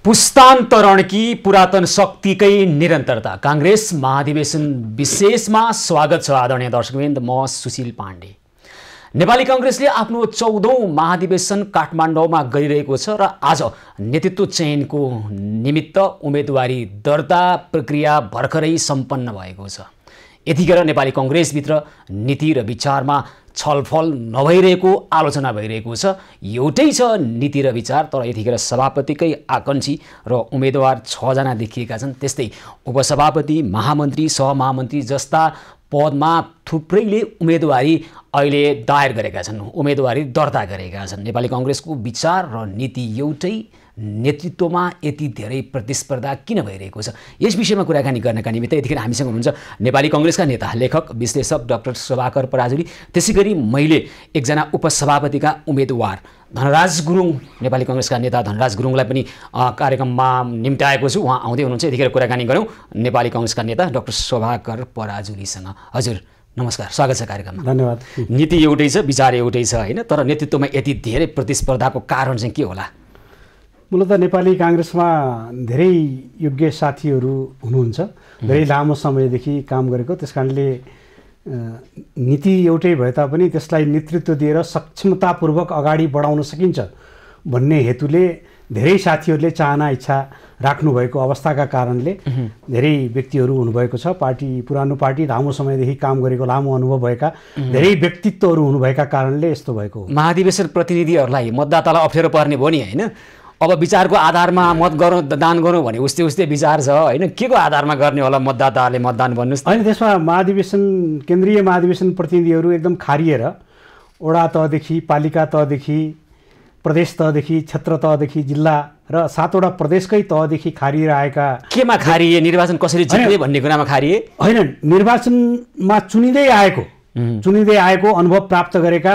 पुस्तान्तरणकी पुरातन शक्तिकै निरन्तरता कांग्रेस महाधिवेशन विशेषमा स्वागत छ। आदरणीय दर्शकवृन्द, म सुशील पाण्डे। नेपाली कांग्रेसले आफ्नो 14औं महाधिवेशन काठमाडौँमा गरिरहेको छ र आज नेतृत्व चयनको निमित्त उम्मेदवारी दर्ता प्रक्रिया भर्खरै सम्पन्न भएको छ। यतिखेर नेपाली कांग्रेसभित्र नीति र विचारमा छलफल नभइरहेको आलोचना भइरहेको छ। एउटै छ नीति र विचार, तर यतिखेर सभापतिकै आकांक्षी र उम्मेदवार 6 जना देखिएका छन्। त्यस्तै उपसभापति, महामन्त्री, सहमहामन्त्री जस्ता पदमा थुप्रैले उम्मेदवारी अहिले दायर गरेका छन्, उम्मेदवारी दर्ता गरेका छन्। नेपाली कांग्रेसको विचार र नीति एउटै, नेतृत्वमा यति धेरै प्रतिस्पर्धा किन भइरहेको छ, यस विषयमा कुराकानी गर्नका निमित्त यतिखेर हामीसँग हुनुहुन्छ नेपाली कांग्रेसका नेता, लेखक, विश्लेषक डाक्टर शोभाकर पराजुली। त्यसैगरी मैले एकजना उपसभापतिका उम्मेदवार धनराज गुरुङ, नेपाली कांग्रेसका नेता धनराज गुरुङलाई पनि कार्यक्रममा निम्त्याएको छु। उहाँ आउँदै हुनुहुन्छ। यतिखेर कुराकानी गरौँ नेपाली कांग्रेसका नेता डाक्टर शोभाकर पराजुलीसँग। हजुर नमस्कार, स्वागत छ कार्यक्रममा। धन्यवाद। नीति एउटै छ, विचार एउटै छ हैन, तर नेतृत्वमा यति धेरै प्रतिस्पर्धाको कारण चाहिँ के होला? मूलतः नेपाली कांग्रेसमा धेरै योग्य साथीहरू हुनुहुन्छ, धेरै लामो समयदेखि काम गरेको। त्यसकारणले नीति एउटै भए तापनि त्यसलाई नेतृत्व दिएर सक्षमतापूर्वक अगाडि बढाउन सकिन्छ भन्ने हेतुले धेरै साथीहरूले चाहना इच्छा राख्नुभएको अवस्थाका कारणले धेरै व्यक्तिहरू हुनुभएको छ। पुरानो पार्टी, लामो समयदेखि काम गरेको, लामो अनुभव भएका धेरै व्यक्तित्वहरू हुनुभएका कारणले यस्तो भएको हो। महाधिवेशन प्रतिनिधिहरूलाई मतदातालाई अप्ठ्यारो पर्ने भयो नि हैन? अब विचारको आधारमा मत गरौँ, दान गरौँ भने उस्तै उस्तै विचार छ हैन? के को आधारमा गर्ने होला मतदाताहरूले मतदान भन्नुहोस्? होइन, त्यसमा केन्द्रीय महाधिवेशन प्रतिनिधिहरू एकदम खारिएर वडा तहदेखि, पालिका तहदेखि, प्रदेश तहदेखि, क्षेत्र तहदेखि, जिल्ला र 7वटा प्रदेशकै तहदेखि खारिएर आएका। केमा खारिए? निर्वाचन कसरी जित्ने भन्ने कुरामा खारिए? होइन, निर्वाचनमा चुनिँदै आएको अनुभव प्राप्त गरेका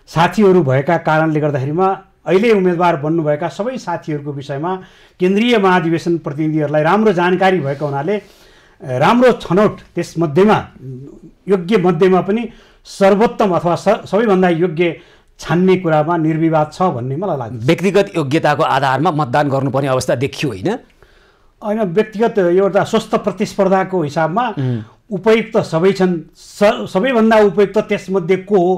साथीहरू भएका कारणले गर्दाखेरिमा अहिले उम्मेदवार बन्नुभएका सबै साथीहरूको विषयमा केन्द्रीय महाधिवेशन प्रतिनिधिहरूलाई राम्रो जानकारी भएको हुनाले राम्रो छनौट, त्यसमध्येमा योग्य मध्येमा पनि सर्वोत्तम अथवा सबैभन्दा योग्य छान्ने कुरामा निर्विवाद छ भन्ने मलाई लाग्छ। व्यक्तिगत योग्यताको आधारमा मतदान गर्नुपर्ने अवस्था देखियो होइन? होइन, व्यक्तिगत एउटा स्वस्थ प्रतिस्पर्धाको हिसाबमा उपयुक्त सबै छन्, सबैभन्दा उपयुक्त त्यसमध्ये को हो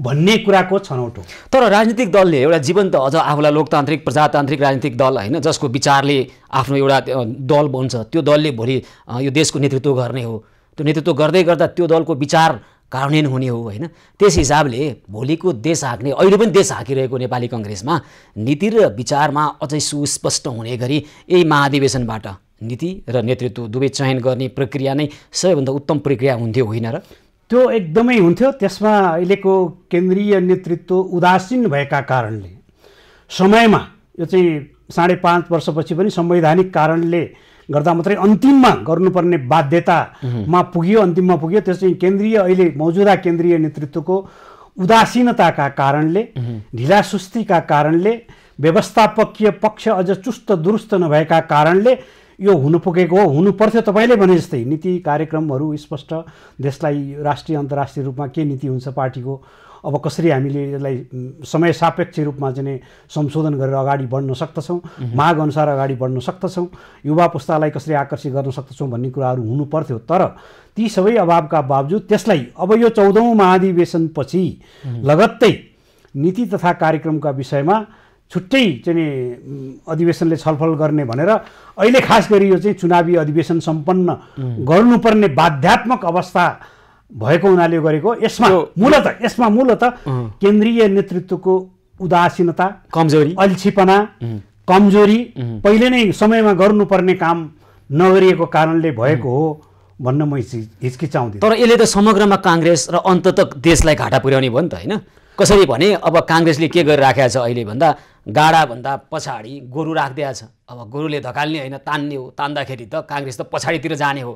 भन्ने कुराको छनौट हो। तर राजनीतिक दलले एउटा जीवन्त, अझ आफूलाई लोकतान्त्रिक प्रजातान्त्रिक राजनीतिक दल होइन, जसको विचारले आफ्नो एउटा दल बन्छ, त्यो दलले भोलि यो देशको नेतृत्व गर्ने हो। त्यो नेतृत्व गर्दै गर्दा त्यो दलको विचार कार्यान्वयन हुने हो होइन? त्यस हिसाबले भोलिको देश हाँक्ने, अहिले पनि देश हाँकिरहेको नेपाली कांग्रेसमा नीति र विचारमा अझै सुस्पष्ट हुने गरी यही महाधिवेशनबाट नीति र नेतृत्व दुवै चयन गर्ने प्रक्रिया नै सबैभन्दा उत्तम प्रक्रिया हुन्थ्यो होइन र? त्यो एकदमै हुन्थ्यो। त्यसमा अहिलेको केन्द्रीय नेतृत्व उदासीन भएका कारणले समयमा, यो चाहिँ 5.5 वर्षपछि पनि संवैधानिक कारणले गर्दा मात्रै अन्तिममा गर्नुपर्ने बाध्यतामा पुग्यो, अन्तिममा पुग्यो। त्यो चाहिँ अहिले मौजुदा केन्द्रीय नेतृत्वको उदासीनताका कारणले, ढिलासुस्तीका कारणले, व्यवस्थापकीय पक्ष अझ चुस्त दुरुस्त नभएका कारणले यो हुनु पुगेको हो। हुनु पर्थ्यो। तपाईँले भने जस्तै नीति कार्यक्रमहरू स्पष्ट, देशलाई राष्ट्रिय अन्तर्राष्ट्रिय रूपमा के नीति हुन्छ पार्टीको, अब कसरी हामीले यसलाई समय सापेक्ष रूपमा चाहिँ संशोधन गरेर अगाडि बढ्न सक्दछौँ, माग अनुसार अगाडि बढ्न सक्दछौँ, युवा पुस्तालाई कसरी आकर्षित गर्न सक्दछौँ भन्ने कुराहरू हुनु पर्थ्यो। तर ती सबै अभावका बावजुद त्यसलाई अब यो 14औं महाधिवेशनपछि लगत्तै नीति तथा कार्यक्रमका विषयमा छुट्टै चाहिँ अधिवेशनले छलफल गर्ने भनेर अहिले खास गरी यो चाहिँ चुनावी अधिवेशन सम्पन्न गर्नुपर्ने बाध्यात्मक अवस्था भएको हुनाले गरेको। यसमा मूलतः केन्द्रीय नेतृत्वको उदासीनता, कमजोरी, अल्छीपना, कमजोरी, पहिले नै समयमा गर्नुपर्ने काम नगरिएको कारणले भएको हो भन्न म हिचकिचाउँदिनँ। तर यसले त समग्रमा कांग्रेस र अन्ततः देशलाई घाटा पुर्याउने भयो नि त होइन? कसरी भने अब कांग्रेसले के गरिराखेको छ अहिले भन्दा गाडाभन्दा पछाडि गोरु राखिदिएको छ। अब गोरुले धकाल्ने होइन, तान्ने हो। तान्दाखेरि त कांग्रेस त पछाडितिर जाने हो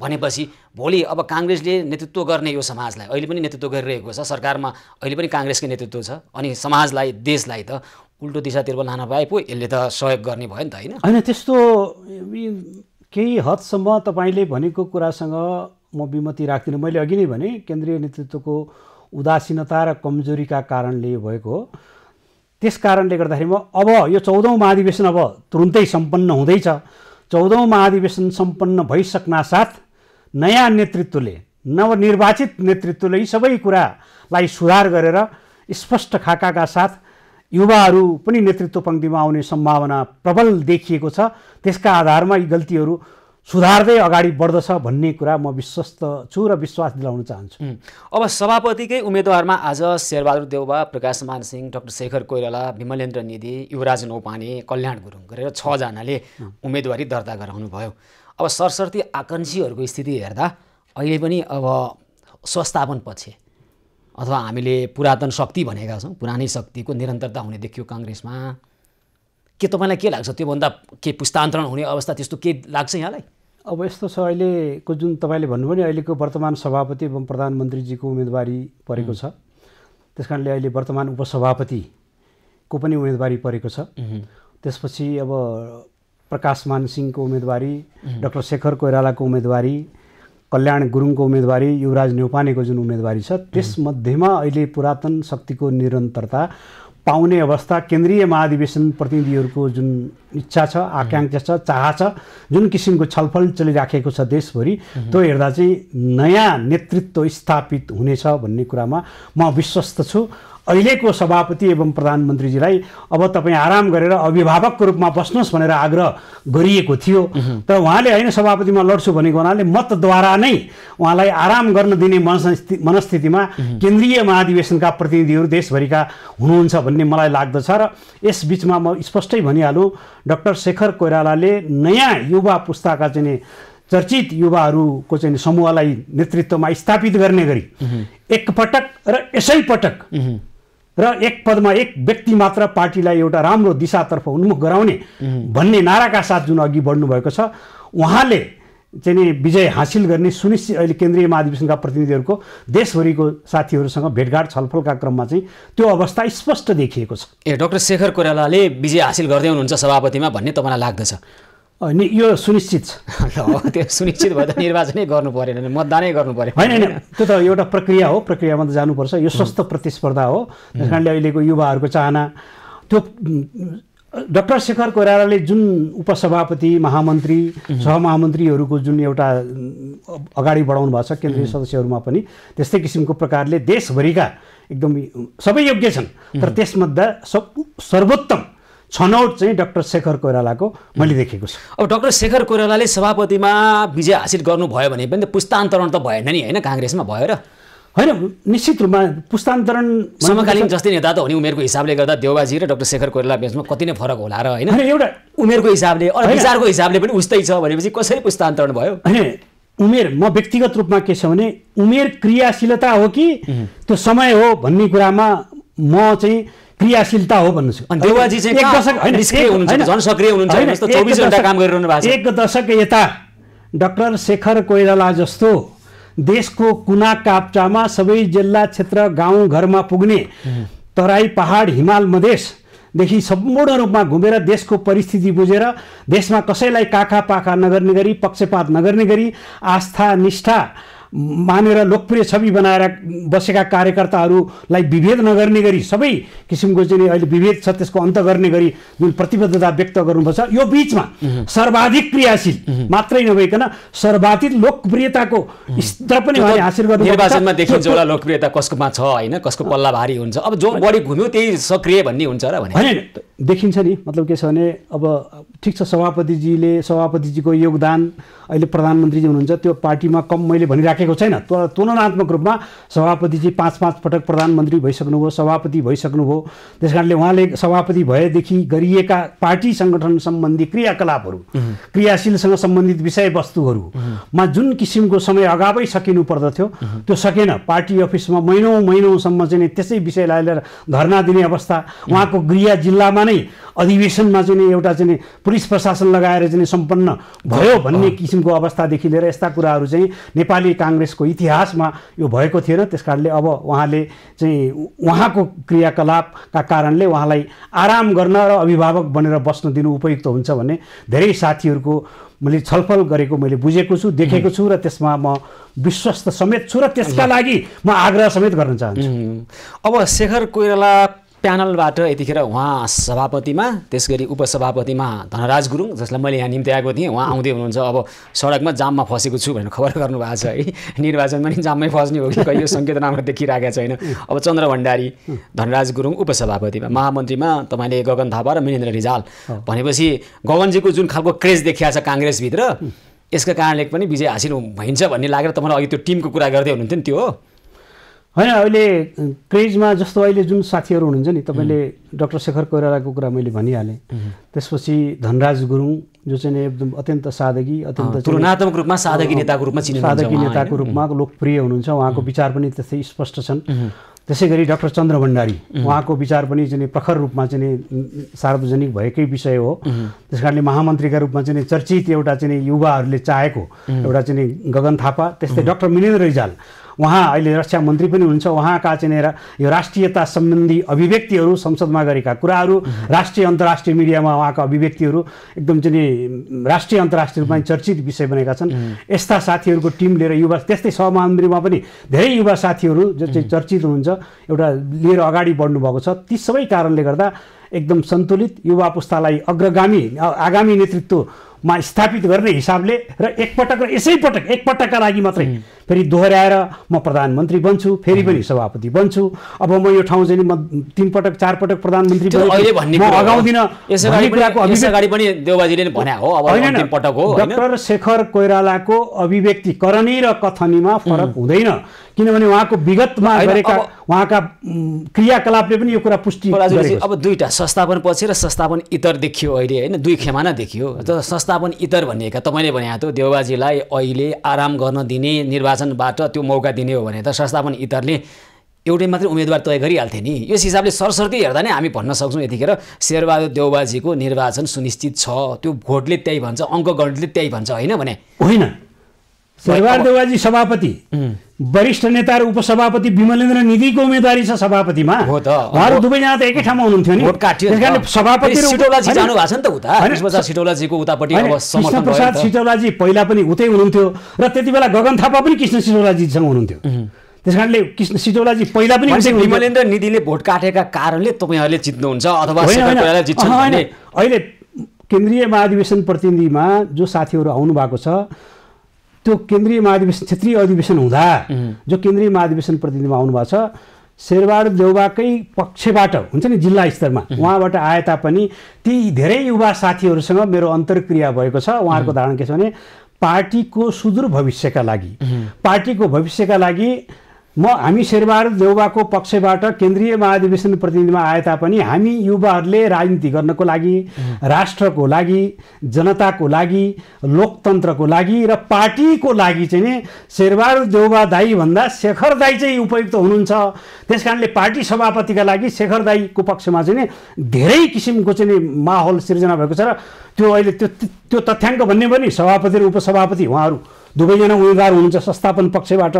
भनेपछि भोलि अब कांग्रेसले नेतृत्व गर्ने यो समाजलाई, अहिले पनि नेतृत्व गरिरहेको छ, सरकारमा अहिले पनि कांग्रेसकै नेतृत्व छ, अनि समाजलाई, देशलाई त उल्टो दिशातिर लान पाए पो यसले त सहयोग गर्ने भयो नि त होइन? होइन, त्यस्तो केही हदसम्म तपाईँले भनेको कुरासँग म विमति राख्दिनँ। मैले अघि नै भने केन्द्रीय नेतृत्वको उदासीनता र कमजोरीका कारणले भएको हो। त्यस कारणले गर्दाखेरिमा अब यो 14औं महाधिवेशन अब तुरुन्तै सम्पन्न हुँदैछ। 14औं महाधिवेशन सम्पन्न भइसक्नासाथ नयाँ नेतृत्वले, नवनिर्वाचित नेतृत्वले यी सबै कुरालाई सुधार गरेर स्पष्ट खाकाका साथ युवाहरू पनि नेतृत्व पङ्क्तिमा आउने सम्भावना प्रबल देखिएको छ। त्यसका आधारमा यी गल्तीहरू सुधार्दै अगाडि बढ्दछ भन्ने कुरा म विश्वस्त छु र विश्वास दिलाउन चाहन्छु। अब सभापतिकै उम्मेदवारमा आज शेरबहादुर देउवा, प्रकाशमान सिंह, डाक्टर शेखर कोइराला, विमलेन्द्र निधि, युवराज नौपाने, कल्याण गुरुङ गरेर 6 जनाले उम्मेदवारी दर्ता गराउनु भयो। अब सरसर्ती आकाङ्क्षीहरूको स्थिति हेर्दा अहिले पनि अब स्वस्थापन पछि अथवा हामीले पुरातन शक्ति भनेका छौँ, पुरानै शक्तिको निरन्तरता हुने देखियो काङ्ग्रेसमा। के तपाईँलाई के लाग्छ, त्योभन्दा के पुस्तान्तरण हुने अवस्था त्यस्तो के लाग्छ यहाँलाई? अब यस्तो छ, अहिलेको जुन तपाईँले भन्नुभयो नि, अहिलेको वर्तमान सभापति एवं प्रधानमन्त्रीजीको उम्मेदवारी परेको छ। त्यस कारणले अहिले वर्तमान उपसभापतिको पनि उम्मेदवारी परेको छ। त्यसपछि अब प्रकाशमान सिंहको उम्मेदवारी, डाक्टर शेखर कोइरालाको उम्मेदवारी, कल्याण गुरुङको उम्मेदवारी, युवराज न्यौपानेको जुन उम्मेदवारी छ, त्यसमध्येमा अहिले पुरातन शक्तिको निरन्तरता पाउने अवस्था केन्द्रीय महाधिवेशन प्रतिनिधिहरूको जुन इच्छा छ, आकाङ्क्षा छ, चाह छ, जुन किसिमको छलफल चलिराखेको छ देशभरि, त्यो हेर्दा चाहिँ नयाँ नेतृत्व स्थापित हुनेछ भन्ने कुरामा म विश्वस्त छु। अहिलेको सभापति एवं प्रधानमन्त्रीजीलाई अब तपाईँ आराम गरेर अभिभावकको रूपमा बस्नुहोस् भनेर आग्रह गरिएको थियो, तर उहाँले होइन सभापतिमा लड्छु भनेको हुनाले मतद्वारा नै उहाँलाई आराम गर्न दिने मनस्थितिमा केन्द्रीय महाधिवेशनका प्रतिनिधिहरू देशभरिका हुनुहुन्छ भन्ने मलाई लाग्दछ। र यस बिचमा म स्पष्टै भनिहालौँ, डाक्टर शेखर कोइरालाले नयाँ युवा पुस्ताका चाहिँ चर्चित युवाहरूको चाहिँ समूहलाई नेतृत्वमा स्थापित गर्ने गरी एकपटक र यसै पटक र एक पदमा एक व्यक्ति मात्र पार्टीलाई एउटा राम्रो दिशातर्फ उन्मुख गराउने भन्ने नाराका साथ जुन अघि बढ्नु भएको छ, उहाँले चाहिँ नि विजय हासिल गर्ने सुनिश्चित अहिले केन्द्रीय महाधिवेशनका प्रतिनिधिहरूको देशभरिको साथीहरूसँग भेटघाट छलफलका क्रममा चाहिँ त्यो अवस्था स्पष्ट देखिएको छ। डाक्टर शेखर कोइरालाले विजय हासिल गर्दै हुनुहुन्छ सभापतिमा भन्ने तपाईँलाई लाग्दछ? अनि यो सुनिश्चित छ। त्यो सुनिश्चित भयो त निर्वाचनै गर्नु परेन, मतदानै गर्नु पर्यो। होइन, त्यो त एउटा प्रक्रिया हो, प्रक्रियामा त जानुपर्छ। यो स्वस्थ प्रतिस्पर्धा हो। त्यस कारणले अहिलेको युवाहरूको चाहना त्यो डाक्टर शेखर कोइरालाले जुन उपसभापति, महामन्त्री, सहमहामन्त्रीहरूको जुन एउटा अगाडि बढाउनु भएको छ केन्द्रीय सदस्यहरूमा पनि त्यस्तै किसिमको प्रकारले देशभरिका एकदम सबै योग्य छन्, तर त्यसमध्ये सर्वोत्तम छनौट चाहिँ डाक्टर शेखर कोइरालाको मैले देखेको छु। अब डाक्टर शेखर कोइरालाले सभापतिमा विजय हासिल गर्नुभयो भने पनि पुस्तान्तरण त भएन नि, होइन? काङ्ग्रेसमा भयो र होइन, निश्चित रूपमा पुस्तान्तरण समकालीन जस्तै नेता त हुने उमेरको हिसाबले गर्दा देउबाजी र डाक्टर शेखर कोइराला बीचमा कति नै फरक होला र, होइन? एउटा उमेरको हिसाबले विचारको हिसाबले पनि उस्तै छ भनेपछि कसरी पुस्तान्तरण भयो? होइन, उमेर म व्यक्तिगत रूपमा के छ भने उमेर क्रियाशीलता हो कि त्यो समय हो भन्ने कुरामा म चाहिँ क्रियाशीलता हो भन्नु छु। देउबाजी चाहिँ एक दशक निष्क्रिय हुनुहुन्छ, झन् सक्रिय हुनुहुन्छ, 24 घण्टा काम गरिरहनु भएको छ। एक दशक यता डाक्टर शेखर कोइराला जस्तो देशको कुना काप्चामा सबै जिल्ला क्षेत्र गाउँ घरमा पुग्ने, तराई पहाड हिमाल मधेसदेखि सम्पूर्ण रूपमा घुमेर देशको परिस्थिति बुझेर देशमा कसैलाई काखा पाखा नगर्ने गरी, पक्षपात नगर्ने गरी, आस्था निष्ठा मानेर लोकप्रिय छवि बनाएर बसेका कार्यकर्ताहरूलाई विभेद नगर्ने गरी सबै किसिमको चाहिँ अहिले विभेद छ त्यसको अन्त गर्ने गरी जुन प्रतिबद्धता व्यक्त गर्नुपर्छ, यो बिचमा सर्वाधिक क्रियाशील मात्रै नभइकन सर्वाधिक लोकप्रियताको स्तर पनि उहाँले हासिल गर्नु। निर्वाचनमा देखिन्छ होला लोकप्रियता कसकोमा छ, होइन? कसको पल्ला भारी हुन्छ, अब जो बढी घुम्यो त्यही सक्रिय भन्ने हुन्छ र भने होइन, देखिन्छ नि। मतलब के छ भने अब ठिक छ, सभापतिजीको योगदान अहिले प्रधानमन्त्रीजी हुनुहुन्छ, त्यो पार्टीमा कम मैले भनिराखेको छैन। तुलनात्मक रूपमा सभापतिजी 5 पटक प्रधानमन्त्री भइसक्नुभयो, सभापति भइसक्नुभयो। त्यस कारणले उहाँले सभापति भएदेखि गरिएका पार्टी सङ्गठन सम्बन्धी क्रियाकलापहरू, क्रियाशीलसँग सम्बन्धित विषयवस्तुहरूमा जुन किसिमको समय अगावै सकिनु पर्दथ्यो त्यो सकेन। पार्टी अफिसमा महिनौसम्म चाहिँ त्यसै विषयलाई लिएर धरना दिने अवस्था, उहाँको गृह जिल्लामा नै अधिवेशनमा चाहिँ एउटा चाहिँ पुलिस प्रशासन लगाएर चाहिँ सम्पन्न भयो भन्ने किसिमको अवस्थादेखि लिएर यस्ता कुराहरू चाहिँ नेपाली काङ्ग्रेसको इतिहासमा यो भएको थिएन। त्यस कारणले अब उहाँले चाहिँ उहाँको क्रियाकलापका कारणले उहाँलाई आराम गर्न र अभिभावक बनेर बस्न दिनु उपयुक्त हुन्छ भन्ने धेरै साथीहरूको मैले छलफल गरेको मैले बुझेको छु, देखेको छु र त्यसमा म विश्वस्त समेत छु र त्यसका लागि म आग्रह समेत गर्न चाहन्छु। अब शेखर कोइराला प्यानलबाट यतिखेर उहाँ सभापतिमा त्यसगरी उपसभापतिमा धनराज गुरुङ जसलाई मैले यहाँ निम्ति आएको थिएँ उहाँ आउँदै हुनुहुन्छ। अब सडकमा जाममा फसेको छु भनेर खबर गर्नुभएको छ है। निर्वाचनमा नि जाममै फस्ने हो कि कहिले सङ्केत नाममा देखिरहेको छैन। अब चन्द्र भण्डारी धनराज गुरुङ उपसभापतिमा, महामन्त्रीमा तपाईँले गगन थापा र महेन्द्र रिजाल भनेपछि गगनजीको जुन खालको क्रेज देखिया छ काङ्ग्रेसभित्र यसका कारणले पनि विजय हासिल भइन्छ भन्ने लागेर तपाईँले अघि त्यो टिमको कुरा गर्दै हुनुहुन्थ्यो नि त्यो हो होइन? अहिले क्रेजमा जस्तो अहिले जुन साथीहरू हुनुहुन्छ नि, तपाईँले डाक्टर शेखर कोइरालाको कुरा मैले भनिहालेँ। त्यसपछि धनराज गुरुङ जो चाहिँ एकदम अत्यन्त सादगी, अत्यन्त तुलनात्मक रूपमा सादगी नेताको रूपमा चिनिनुहुन्छ, सादगी नेताको रूपमा लोकप्रिय हुनुहुन्छ। उहाँको विचार पनि त्यस्तै स्पष्ट छन्। त्यसै गरी डाक्टर चन्द्र भण्डारी उहाँको विचार पनि चाहिँ प्रखर रूपमा चाहिँ सार्वजनिक भएकै विषय हो। त्यस कारणले महामन्त्रीका रूपमा चाहिँ चर्चित एउटा चाहिँ युवाहरूले चाहेको एउटा चाहिँ गगन थापा, त्यस्तै डाक्टर महेन्द्र रिजाल उहाँ अहिले रक्षा मन्त्री पनि हुनुहुन्छ। उहाँका चाहिँ यो राष्ट्रियता सम्बन्धी अभिव्यक्तिहरू, संसदमा गरेका कुराहरू, राष्ट्रिय अन्तर्राष्ट्रिय मिडियामा उहाँका अभिव्यक्तिहरू एकदम चाहिँ राष्ट्रिय अन्तर्राष्ट्रिय रूपमा चर्चित विषय बनेका छन्। यस्ता साथीहरूको टिम लिएर युवा, त्यस्तै सहमन्त्रीमा पनि धेरै युवा साथीहरू जो चाहिँ चर्चित हुनुहुन्छ, एउटा लिएर अगाडि बढ्नुभएको छ। ती सबै कारणले गर्दा एकदम सन्तुलित युवा पुस्तालाई अग्रगामी आगामी नेतृत्वमा स्थापित गर्ने हिसाबले र एकपटकका लागि मात्रै फेरि दोहोऱ्याएर म प्रधानमन्त्री बन्छु, फेरि पनि सभापति बन्छु, अब म यो ठाउँ चाहिँ म 3 पटक 4 पटक प्रधानमन्त्री अगाउँदिन। यसअगाडि पनि देउबाजीले भने हो अब अन्तिम पटक हो। डाक्टर शेखर कोइरालाको अभिव्यक्ति करणी र कथनीमा फरक हुँदैन, किनभने उहाँको विगतमा गरेका उहाँका क्रियाकलापले पनि यो कुरा पुष्टि गरेको छ। अब दुईटा संस्थापन पछि र संस्थापन इतर देखियो अहिले होइन, दुई खेमाना देखियो। संस्थापन इतर भनिएका तपाईँले भने त देउबाजीलाई अहिले आराम गर्न दिने, निर्वाचनबाट त्यो मौका दिने हो भने त संस्थापन इतरले एउटै मात्रै उम्मेदवार तय गरिहाल्थे नि। यस हिसाबले सरसर्ती हेर्दा नै हामी भन्न सक्छौँ यतिखेर शेरबहादुर देउबाजीको निर्वाचन सुनिश्चित छ। त्यो भोटले त्यही भन्छ, अङ्कगणितले त्यही भन्छ होइन भने होइन। शेरबहादुर देउबाजी सभापति, वरिष्ठ नेता र उपसभापति विमलेन्द्र निधिको उम्मेदवारी छ सभापतिमा हो त। उहाँहरू दुवैजना त एकै ठाउँमा हुनुहुन्थ्यो नि। त्यसकारणले सभापति सिटौलाजी जानु भएको छ नि त उता, कृष्णप्रसाद सिटौलाजीको उतापट्टि अब समर्थन कृष्णप्रसाद सिटौलाजी पहिला पनि उतै हुनुहुन्थ्यो र त्यति बेला गगन थापा पनि कृष्ण सिटौलाजीसँग हुनुहुन्थ्यो। त्यसकारणले कृष्ण सिटौलाजी पहिला पनि विमलेन्द्र निधिले भोट काटेका कारणले तपाईँहरूले जित्नुहुन्छ अथवा जित्छन् भने अहिले केन्द्रीय महाधिवेशन प्रतिनिधिमा जो साथीहरू आउनु भएको छ त्यो केन्द्रीय महाधिवेशन क्षेत्रीय अधिवेशन हुँदा जो केन्द्रीय महाधिवेशन प्रतिनिधिमा आउनु भएको छ शेरबहादुर देउबाकै पक्षबाट हुन्छ नि जिल्ला स्तरमा उहाँबाट आए तापनि ती धेरै युवा साथीहरूसँग मेरो अन्तर्क्रिया भएको छ। उहाँहरूको धारणा के छ भने पार्टीको सुदूर भविष्यका लागि हामी शेरबहादुर देउबाको पक्षबाट केन्द्रीय महाधिवेशन प्रतिनिधिमा आए तापनि हामी युवाहरूले राजनीति गर्नको लागि, राष्ट्रको लागि, जनताको लागि, लोकतन्त्रको लागि र पार्टीको लागि चाहिँ नि शेरबहादुर देउबा दाई भन्दा शेखर दाई चाहिँ उपयुक्त हुनुहुन्छ। त्यसकारणले पार्टी सभापतिका लागि शेखर दाईको पक्षमा चाहिँ नि धेरै किसिमको चाहिँ माहौल सिर्जना भएको छ र त्यो अहिले त्यो तथ्याङ्क भन्ने पनि सभापति र उपसभापति उहाँहरू दुवैजना उम्मेदवार हुनुहुन्छ संस्थापन पक्षबाट।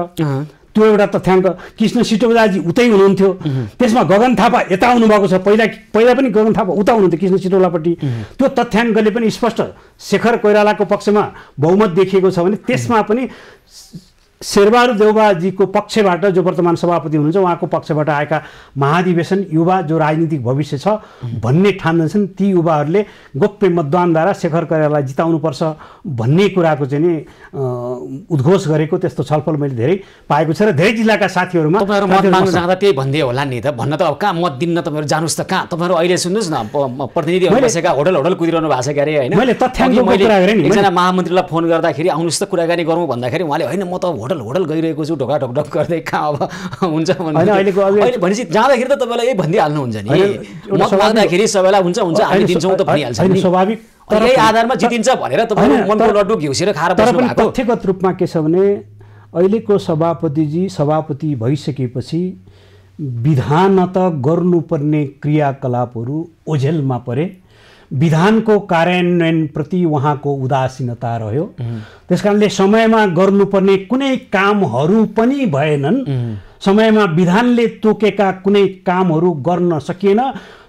त्यो एउटा तथ्याङ्क। कृष्ण सिटौलाजी उतै हुनुहुन्थ्यो, त्यसमा गगन थापा यता आउनुभएको छ। पहिला पनि गगन थापा उता हुनुहुन्थ्यो कृष्ण सिटौलापट्टि। त्यो तथ्याङ्कले पनि स्पष्ट शेखर कोइरालाको पक्षमा बहुमत देखिएको छ भने त्यसमा पनि शेरबहादुर देउबाजीको पक्षबाट जो वर्तमान सभापति हुनुहुन्छ उहाँको पक्षबाट आएका महाधिवेशन युवा जो राजनीतिक भविष्य छ भन्ने ठान्दछन्। ती युवाहरूले गोप्य मतदानद्वारा शेखर कोइरालालाई जिताउनुपर्छ भन्ने कुराको चाहिँ नि उद्घोष गरेको त्यस्तो छलफल मैले धेरै पाएको छ र धेरै जिल्लाका साथीहरूमा तपाईँहरू मत माग्न जाँदा त्यही भन्दै होला नि त। भन्न त अब कहाँ मत दिन्न तपाईँहरू जानुहोस् त कहाँ। तपाईँहरू अहिले सुन्नुहोस् न प्रतिनिधिहरू बसेका होटल कुदिरहनु भएको छ के अरे होइन। मैले तथ्याङ्कको कुरा गरेँ नि। एकजना महामन्त्रीलाई फोन गर्दाखेरि आउनुहोस् त कुराकानी गरौँ भन्दाखेरि उहाँले होइन म त होटल गइरहेको छु ढोका ढोक गर्दै कहाँ अब हुन्छ अहिले भनेपछि जाँदाखेरि त तपाईँलाई यही भनिदिइहाल्नुहुन्छ नि। मत माग्दाखेरि सबैलाई हुन्छ हामी दिन्छौँ त भनिहाल्छ नि। स्वाभाविक यही आधारमा जितिन्छ भनेर तपाईँहरू मनको लड्डु घिउसेर खाएर बस्नु भएको। तथ्यगत रूपमा के छ भने अहिलेको सभापतिजी सभापति भइसकेपछि विधानत गर्नुपर्ने क्रियाकलापहरू ओझेलमा परे। विधानको कार्यान्वयनप्रति उहाँको उदासीनता रह्यो। त्यसकारणले समयमा गर्नुपर्ने कुनै कामहरू पनि भएनन्। समयमा विधानले तोकेका कुनै कामहरू गर्न सकिएन।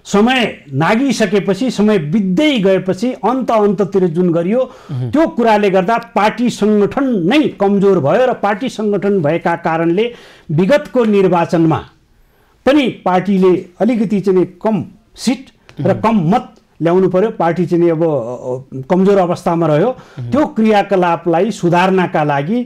समय नागिसकेपछि, समय बित्दै गएपछि अन्ततिर जुन गरियो त्यो कुराले गर्दा पार्टी सङ्गठन नै कमजोर भयो र पार्टी सङ्गठन भएका कारणले विगतको निर्वाचनमा पनि पार्टीले अलिकति चाहिँ कम सिट र कम मत ल्याउनु पर्यो, पार्टी चाहिँ अब कमजोर अवस्थामा रह्यो, त्यो क्रियाकलापलाई सुधार्नका लागि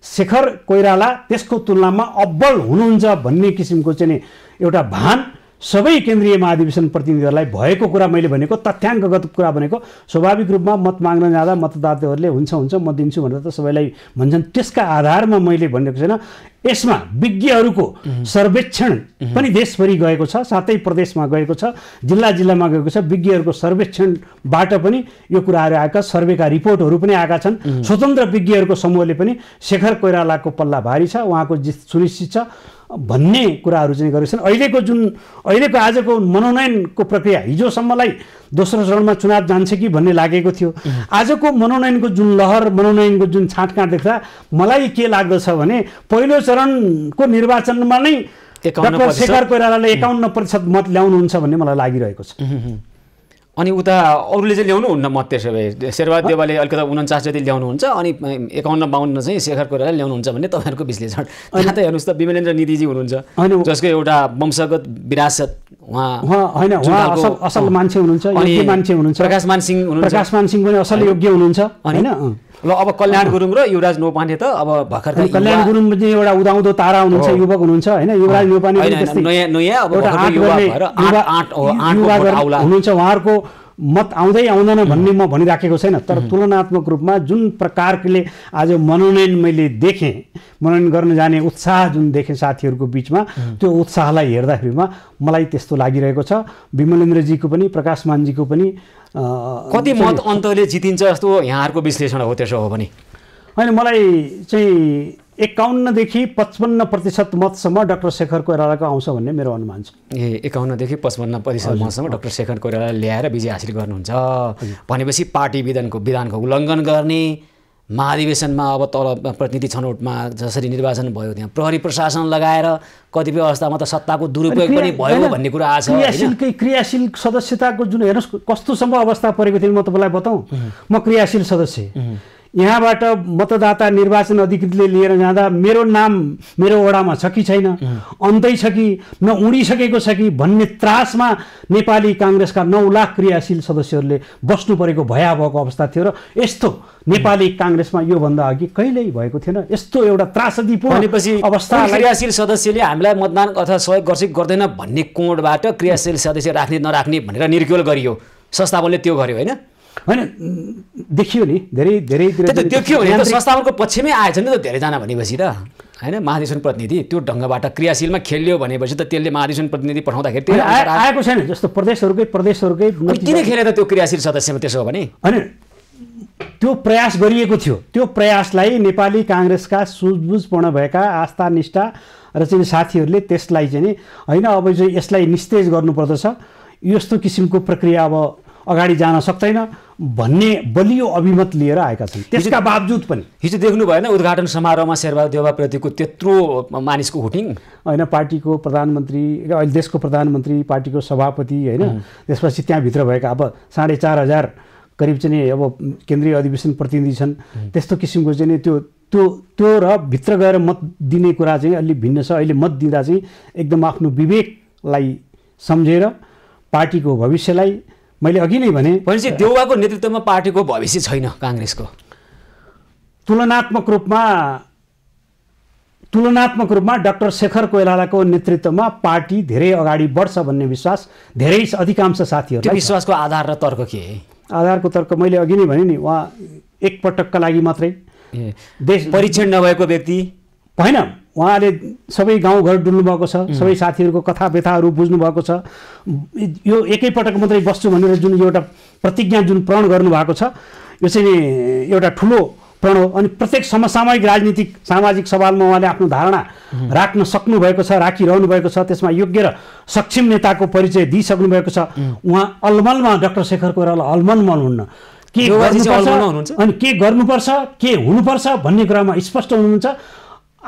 शेखर कोइराला त्यसको तुलनामा अब्बल हुनुहुन्छ भन्ने किसिमको चाहिँ एउटा भान सबै केन्द्रीय महाधिवेशन प्रतिनिधिहरूलाई भएको कुरा मैले भनेको तथ्याङ्कगत कुरा भनेको। स्वाभाविक रूपमा मत माग्न जाँदा मतदाताहरूले हुन्छ म दिन्छु भनेर त सबैलाई भन्छन्, त्यसका आधारमा मैले भनेको छैन। यसमा विज्ञहरूको सर्वेक्षण पनि देशभरि गएको छ, सातै प्रदेशमा गएको छ, जिल्ला जिल्लामा गएको छ। विज्ञहरूको सर्वेक्षणबाट पनि यो कुराहरू आएका, सर्वेका रिपोर्टहरू पनि आएका छन्। स्वतन्त्र विज्ञहरूको समूहले पनि शेखर कोइरालाको पल्ला भारी छ, उहाँको जित सुनिश्चित छ भन्ने कुराहरू चाहिँ गरेका छन्। अहिलेको आजको मनोनयनको प्रक्रिया, हिजोसम्मलाई दोस्रो चरणमा चुनाव जान्छ कि भन्ने लागेको थियो। आजको मनोनयनको जुन लहर, मनोनयनको जुन छाँटकाँट देख्दा मलाई के लाग्दछ भने पहिलो चरणको निर्वाचनमा नै डाक्टर शेखर कोइरालाले 51% मत ल्याउनुहुन्छ भन्ने मलाई लागिरहेको छ। अनि उता अरूले चाहिँ ल्याउनुहुन्न मत, त्यसो भए शेरबहादुर देवालले अलिकति 49 जति ल्याउनुहुन्छ अनि 51-52 चाहिँ शेखर कोइराला ल्याउनुहुन्छ भन्ने तपाईँहरूको विश्लेषण। त्यहाँ त हेर्नुहोस् त विमलेन्द्र निधिजी हुनुहुन्छ जसको एउटा वंशगत विरासत होइन, उहाँ असल मान्छे हुनुहुन्छ, योग्य मान्छे हुनुहुन्छ। प्रकाश मान सिंह पनि असल योग्य हुनुहुन्छ होइन। ल अब कल्याण गुरुङ र युवराज नौपाने त अब भर्खर कल्याण गुरुङ चाहिँ एउटा उदाउँदो तारा हुनुहुन्छ, युवक हुनुहुन्छ होइन। युवराज नौपाने हुनुहुन्छ, उहाँहरूको मत आउँदै आउँदैन भन्ने म भनिराखेको छैन। तर तुलनात्मक रूपमा जुन प्रकारले आज मनोनयन मैले देखेँ, मनोनयन गर्न जाने उत्साह जुन देखेँ साथीहरूको बिचमा, त्यो उत्साहलाई हेर्दाखेरिमा मलाई त्यस्तो लागिरहेको छ। विमलेन्द्रजीको पनि प्रकाश मानजीको पनि कति मत अन्तले जितिन्छ जस्तो यहाँहरूको विश्लेषण हो त्यसो हो भने? होइन, मलाई चाहिँ 51 देखि 55% मतसम्म डाक्टर शेखर कोइरालाको आउँछ भन्ने मेरो अनुमान छ। 51 देखि 55% मतसम्म डाक्टर शेखर कोइराला ल्याएर विजय हासिल गर्नुहुन्छ भनेपछि पार्टी विधानको उल्लङ्घन गर्ने, महाधिवेशनमा अब तल प्रतिनिधि छनौटमा जसरी निर्वाचन भयो त्यहाँ प्रहरी प्रशासन लगाएर कतिपय अवस्थामा त सत्ताको दुरुपयोग पनि भयो भन्ने कुरा आछ। क्रियाशील सदस्यताको जुन हेर्नुहोस् कस्तोसम्म अवस्था परेको थियो म तपाईँलाई बताउँ। म क्रियाशील सदस्य, यहाँबाट मतदाता निर्वाचन अधिकृतले लिएर जाँदा मेरो नाम मेरो वडामा छ कि छैन, अन्तै छ कि न उडिसकेको छ कि भन्ने त्रासमा नेपाली काङ्ग्रेसका 9 लाख क्रियाशील सदस्यहरूले बस्नु परेको भयावहको अवस्था थियो। र यस्तो नेपाली काङ्ग्रेसमा योभन्दा अघि कहिल्यै भएको थिएन। यस्तो एउटा त्रासदीपूर्ण अवस्था। क्रियाशील सदस्यले हामीलाई मतदान अथवा सहयोग गर्छ गर्दैन भन्ने कोणबाट क्रियाशील सदस्य राख्ने नराख्ने भनेर निर्क्युल गरियो, संस्थापनले त्यो गर्यो होइन? होइन, देखियो नि धेरै देखियो भने त संस्थापनको पक्षमै आएछ नि त धेरैजना भनेपछि त होइन। महाधिवेशन प्रतिनिधि त्यो ढङ्गबाट क्रियाशीलमा खेल्यो भनेपछि त त्यसले महाधिवेशन प्रतिनिधि पठाउँदाखेरि त्यो आएको छैन। जस्तो प्रदेशहरूकै किन खेले त त्यो क्रियाशील सदस्यमा त्यसो हो भने? होइन, त्यो प्रयास गरिएको थियो। त्यो प्रयासलाई नेपाली काङ्ग्रेसका सुझबुझपूर्ण भएका आस्था निष्ठा र चाहिँ साथीहरूले त्यसलाई चाहिँ होइन अब चाहिँ यसलाई निस्तेज गर्नुपर्दछ, यस्तो किसिमको प्रक्रिया अब अगाडि जान सक्दैन भन्ने बलियो अभिमत लिएर आएका छन्। त्यसका बावजुद पनि हिजो देख्नु भएन उद्घाटन समारोहमा शेरबहादुर देवाप्रतिको त्यत्रो मानिसको हुटिङ? होइन, पार्टीको प्रधानमन्त्री, अहिले देशको प्रधानमन्त्री, पार्टीको सभापति होइन, त्यसपछि त्यहाँभित्र भएका अब 4,500 करिब चाहिँ अब केन्द्रीय अधिवेशन प्रतिनिधि छन्। त्यस्तो किसिमको चाहिँ त्यो र भित्र गएर मत दिने कुरा चाहिँ अलि भिन्न छ। अहिले मत दिँदा चाहिँ एकदम आफ्नो विवेकलाई सम्झेर पार्टीको भविष्यलाई, मैले अघि नै भने भनेपछि देउवाको नेतृत्वमा पार्टीको भविष्य छैन काङ्ग्रेसको। तुलनात्मक रूपमा डाक्टर शेखर कोइरालाको नेतृत्वमा पार्टी धेरै अगाडि बढ्छ भन्ने विश्वास धेरै अधिकांश साथीहरूलाई। विश्वासको आधार र तर्क के? आधारको तर्क मैले अघि नै भने नि, उहाँ एक पटकका लागि मात्रै देश परीक्षण नभएको व्यक्ति होइन। उहाँले सबै गाउँघर डुल्नुभएको छ, सबै साथीहरूको कथा व्यथाहरू बुझ्नुभएको छ। यो एकैपटक मात्रै बस्छु भनेर जुन एउटा प्रतिज्ञा जुन प्रण गर्नुभएको छ, यो चाहिँ एउटा ठुलो प्रण हो। अनि प्रत्येक समसामयिक राजनीतिक सामाजिक सवालमा उहाँले आफ्नो धारणा राख्न सक्नुभएको छ, राखिरहनु भएको छ। त्यसमा योग्य र सक्षम नेताको परिचय दिइसक्नु भएको छ। उहाँ अलमलमा डाक्टर शेखर कोइराला अलमलमा हुन्न। के गर्नुपर्छ अनि के गर्नुपर्छ, के हुनुपर्छ भन्ने कुरामा स्पष्ट हुनुहुन्छ।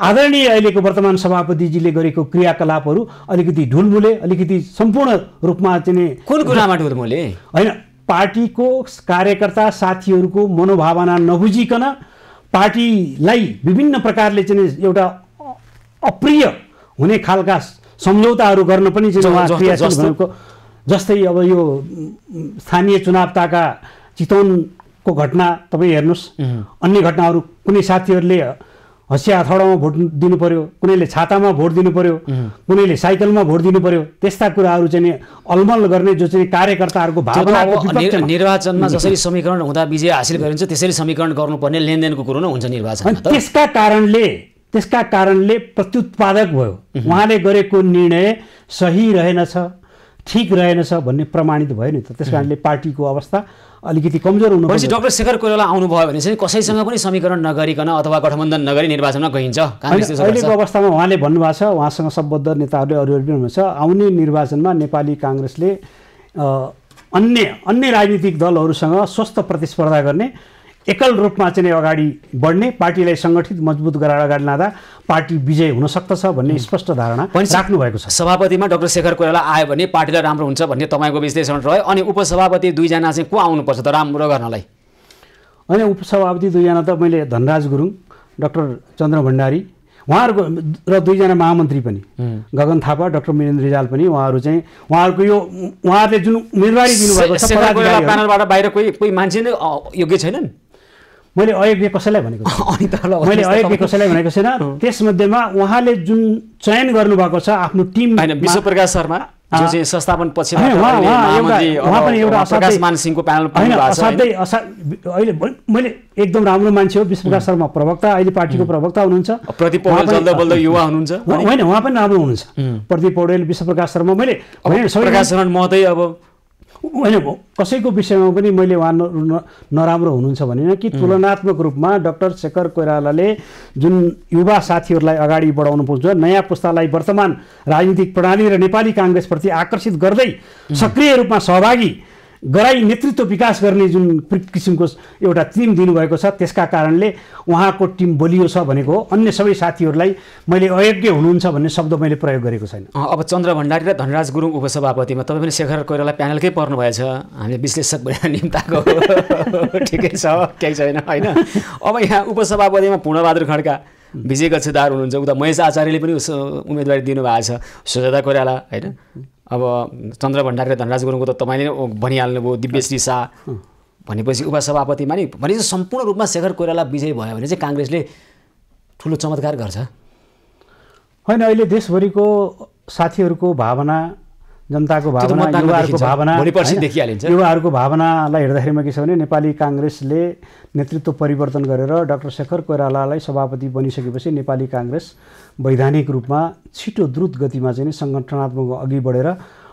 आदरणीय अहिलेको वर्तमान सभापतिजीले गरेको क्रियाकलापहरू अलिकति ढुलमुले, अलिकति सम्पूर्ण रूपमा चाहिँ कुन कुरामा ढुलमुले? होइन, पार्टीको कार्यकर्ता साथीहरूको मनोभावना नबुझिकन पार्टीलाई विभिन्न प्रकारले चाहिँ एउटा अप्रिय हुने खालका सम्झौताहरू गर्न पनि चाहिँ उहाँ क्रियाशील भएको। जस्तै अब यो स्थानीय चुनावताका चितवनको घटना तपाईँ हेर्नुहोस्, अन्य घटनाहरू कुनै साथीहरूले हँसिया हथौडामा भोट दिनु पर्यो, कुनैले छातामा भोट दिनु पर्यो, कुनैले साइकलमा भोट दिनु पर्यो, त्यस्ता कुराहरू चाहिँ अलमल गर्ने जो चाहिँ कार्यकर्ताहरूको भावना। निर्वाचनमा जसरी समीकरण हुँदा विजय हासिल गरिन्छ त्यसरी समीकरण गर्नुपर्ने लेनदेनको कुरो नै हुन्छ निर्वाचनमा। त्यसका कारणले प्रत्युत्पादक भयो। उहाँले गरेको निर्णय सही रहेनछ, ठिक रहेनछ भन्ने प्रमाणित भयो नि त। त्यस कारणले पार्टीको अवस्था अलिकति कमजोर हुनु पर्छ। डाक्टर शेखर कोइराला आउनुभयो भने चाहिँ कसैसँग पनि समीकरण नगरिकन अथवा गठबन्धन नगरी निर्वाचनमा गइन्छ कांग्रेसले। अहिलेको अवस्थामा उहाँले भन्नुभएको छ, उहाँसँग सम्बद्ध नेताहरूले अरूहरू पनि भन्नुहुन्छ, आउने निर्वाचनमा नेपाली कांग्रेसले अन्य राजनीतिक दलहरूसँग स्वस्थ प्रतिस्पर्धा गर्ने, एकल रूपमा चाहिँ अगाडि बढ्ने, पार्टीलाई सङ्गठित मजबुत गराएर अगाडि लाँदा पार्टी विजय हुन सक्दछ भन्ने स्पष्ट धारणा राख्नु भएको छ। सभापतिमा डाक्टर शेखर कोइराला आयो भने पार्टीलाई राम्रो हुन्छ भन्ने तपाईँको विश्लेषण रह्यो। अनि उपसभापति दुईजना चाहिँ को आउनुपर्छ त राम्रो गर्नलाई? होइन, उपसभापति दुईजना त मैले धनराज गुरुङ, डाक्टर चन्द्र भण्डारी उहाँहरूको र दुईजना महामन्त्री पनि गगन थापा, डाक्टर वीरेन्द्र रिजाल पनि उहाँहरूको यो उहाँहरूले जुन उम्मेदवारी दिनुभएको छ प्यानलबाट बाहिर कोही मान्छे नै योग्य छैनन्। मैले अयोग्य कसैलाई भनेको छैन। त्यसमध्येमा उहाँले जुन चयन गर्नुभएको छ आफ्नो टिम, विश्वप्रकाश शर्मा जो चाहिँ संस्थापन पछि अहिले मैले एकदम राम्रो मान्छे हो विश्वप्रकाश शर्मा, प्रवक्ता, अहिले पार्टीको प्रवक्ता हुनुहुन्छ। प्रदीप पौडेल बल्ल युवा हुनुहुन्छ। होइन, उहाँ पनि राम्रो हुनुहुन्छ। प्रदीप पौडेल, विश्वप्रकाश शर्मा, मैले प्रकाश शरण महोदय अब होइन कसैको विषयमा पनि मैले उहाँ नराम्रो हुनुहुन्छ भनेन कि तुलनात्मक रूपमा डाक्टर शेखर कोइरालाले जुन युवा साथीहरूलाई अगाडि बढाउनु पर्छ, नयाँ पुस्तालाई वर्तमान राजनीतिक प्रणाली र नेपाली कांग्रेसप्रति आकर्षित गर्दै सक्रिय रूपमा सहभागी गराई नेतृत्व विकास गर्ने जुन किसिमको एउटा टिम दिनुभएको छ, त्यसका कारणले उहाँको टिम बलियो छ भनेको हो। अन्य सबै साथीहरूलाई मैले अयोग्य हुनुहुन्छ भन्ने शब्द मैले प्रयोग गरेको छैन। अब चन्द्र भण्डारी र धनराज गुरुङ उपसभापतिमा तपाईँ पनि शेखर कोइराला प्यानलकै पर्नुभएछ, हामीले विश्लेषक भएर निम्ताको ठिकै छ, केही छैन होइन। अब यहाँ उपसभापतिमा पूर्णबहादुर खड्का, विजय गच्छेदार हुनुहुन्छ, उता महेश आचार्यले पनि उम्मेदवारी दिनुभएको छ, सुजाता कोइराला होइन। अब चन्द्र भण्डारी र धनराज गुरुङको त तपाईँले नै भनिहाल्नुभयो, दिव्यश्री शाह भनेपछि उपसभापतिमा नि भनेपछि सम्पूर्ण रूपमा शेखर कोइराला विजय भयो भने चाहिँ कांग्रेसले ठुलो चमत्कार गर्छ। होइन, अहिले देशभरिको साथीहरूको भावना, जनताको भावना, युवाहरूको भावना, युवाहरूको भावनालाई हेर्दाखेरिमा के छ भने नेपाली कांग्रेसले नेतृत्व परिवर्तन गरेर डाक्टर शेखर कोइरालालाई सभापति बनिसकेपछि नेपाली कांग्रेस वैधानिक रूपमा छिटो द्रुत गतिमा चाहिँ सङ्गठनात्मक अघि बढेर